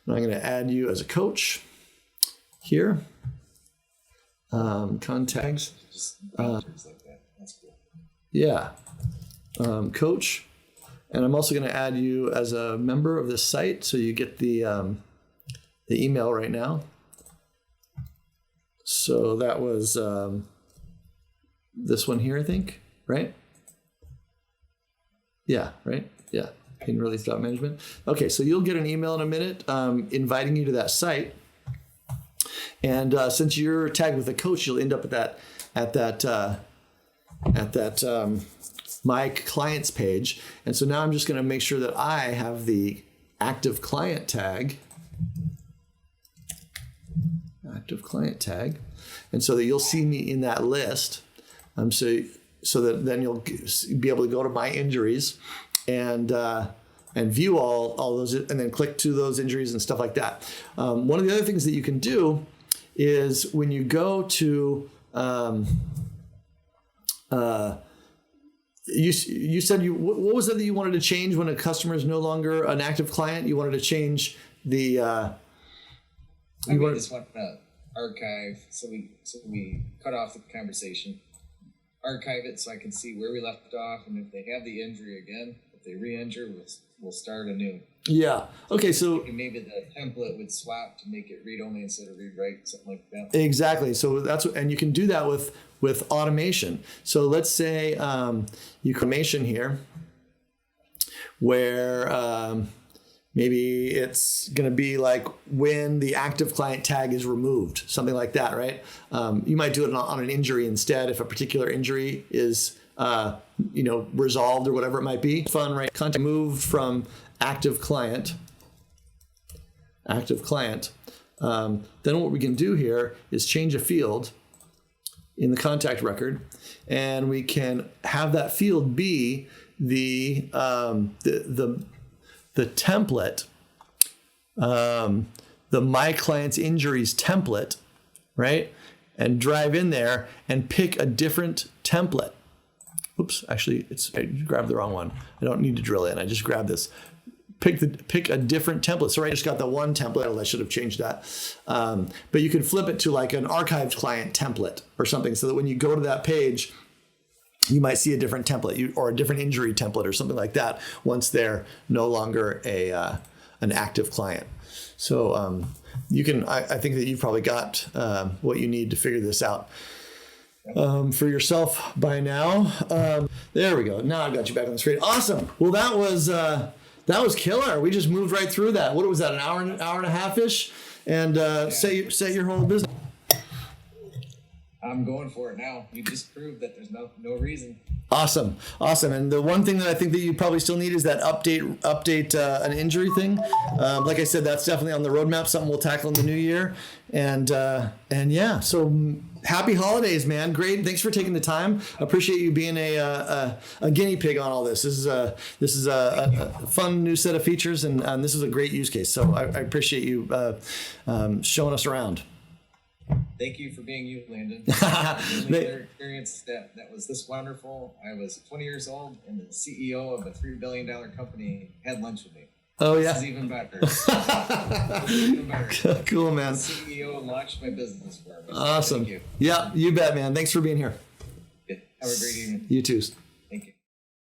And I'm going to add you as a coach here. Contacts. Just like that. That's cool. Yeah. Coach. And I'm also going to add you as a member of this site, so you get the email right now. So that was this one here, I think, right? Yeah, right? Yeah. Pain Relief Management. Okay, so you'll get an email in a minute inviting you to that site. And since you're tagged with a coach, you'll end up at that My Clients page. And so now I'm just going to make sure that I have the active client tag. Active client tag. And so that you'll see me in that list. So that then you'll be able to go to My Injuries and view all those, and then click to those injuries and stuff like that. One of the other things that you can do is when you go to you said what was it that you wanted to change when a customer is no longer an active client? You wanted to change the. I just want to archive, so we cut off the conversation, archive it so I can see where we left off, and if they have the injury again, if they re-injure, we'll start anew. Yeah. Okay. So maybe the template would swap to make it read only instead of read write, something like that. Exactly. So and you can do that with automation. So let's say you automation here, where maybe it's going to be like when the active client tag is removed, something like that, right? You might do it on an injury instead if a particular injury is resolved or whatever it might be. Fun, right? Content moved from active client. Then what we can do here is change a field in the contact record, and we can have that field be the template, the My Clients Injuries template, right? And drive in there and pick a different template. Oops, actually, I grabbed the wrong one. I don't need to drill in. I just grabbed this. Pick a different template. So I just got the one template. I should have changed that. But you could flip it to like an archived client template or something, so that when you go to that page, you might see a different template or a different injury template or something like that once they're no longer an active client. So you can. I think that you've probably got what you need to figure this out for yourself by now. There we go. Now I've got you back on the screen. Awesome. Well, that was killer. We just moved right through that. What was that? An hour and a half ish, and set your whole business. I'm going for it now. You just proved that there's no reason. Awesome. And the one thing that I think that you probably still need is that update an injury thing. Like I said, that's definitely on the roadmap. Something we'll tackle in the new year. And yeah. So happy holidays, man. Great. Thanks for taking the time. Appreciate you being a guinea pig on all this. This is a fun new set of features, and this is a great use case. So I appreciate you showing us around. Thank you for being you, Landon. Their experience that was this wonderful. I was 20 years old, and the CEO of a $3 billion company had lunch with me. Oh, yeah. This is even better. Even better. Cool, man. The CEO launched my business for me. Awesome. Thank you. Yeah, you bet, man. Thanks for being here. Have a great evening. You too.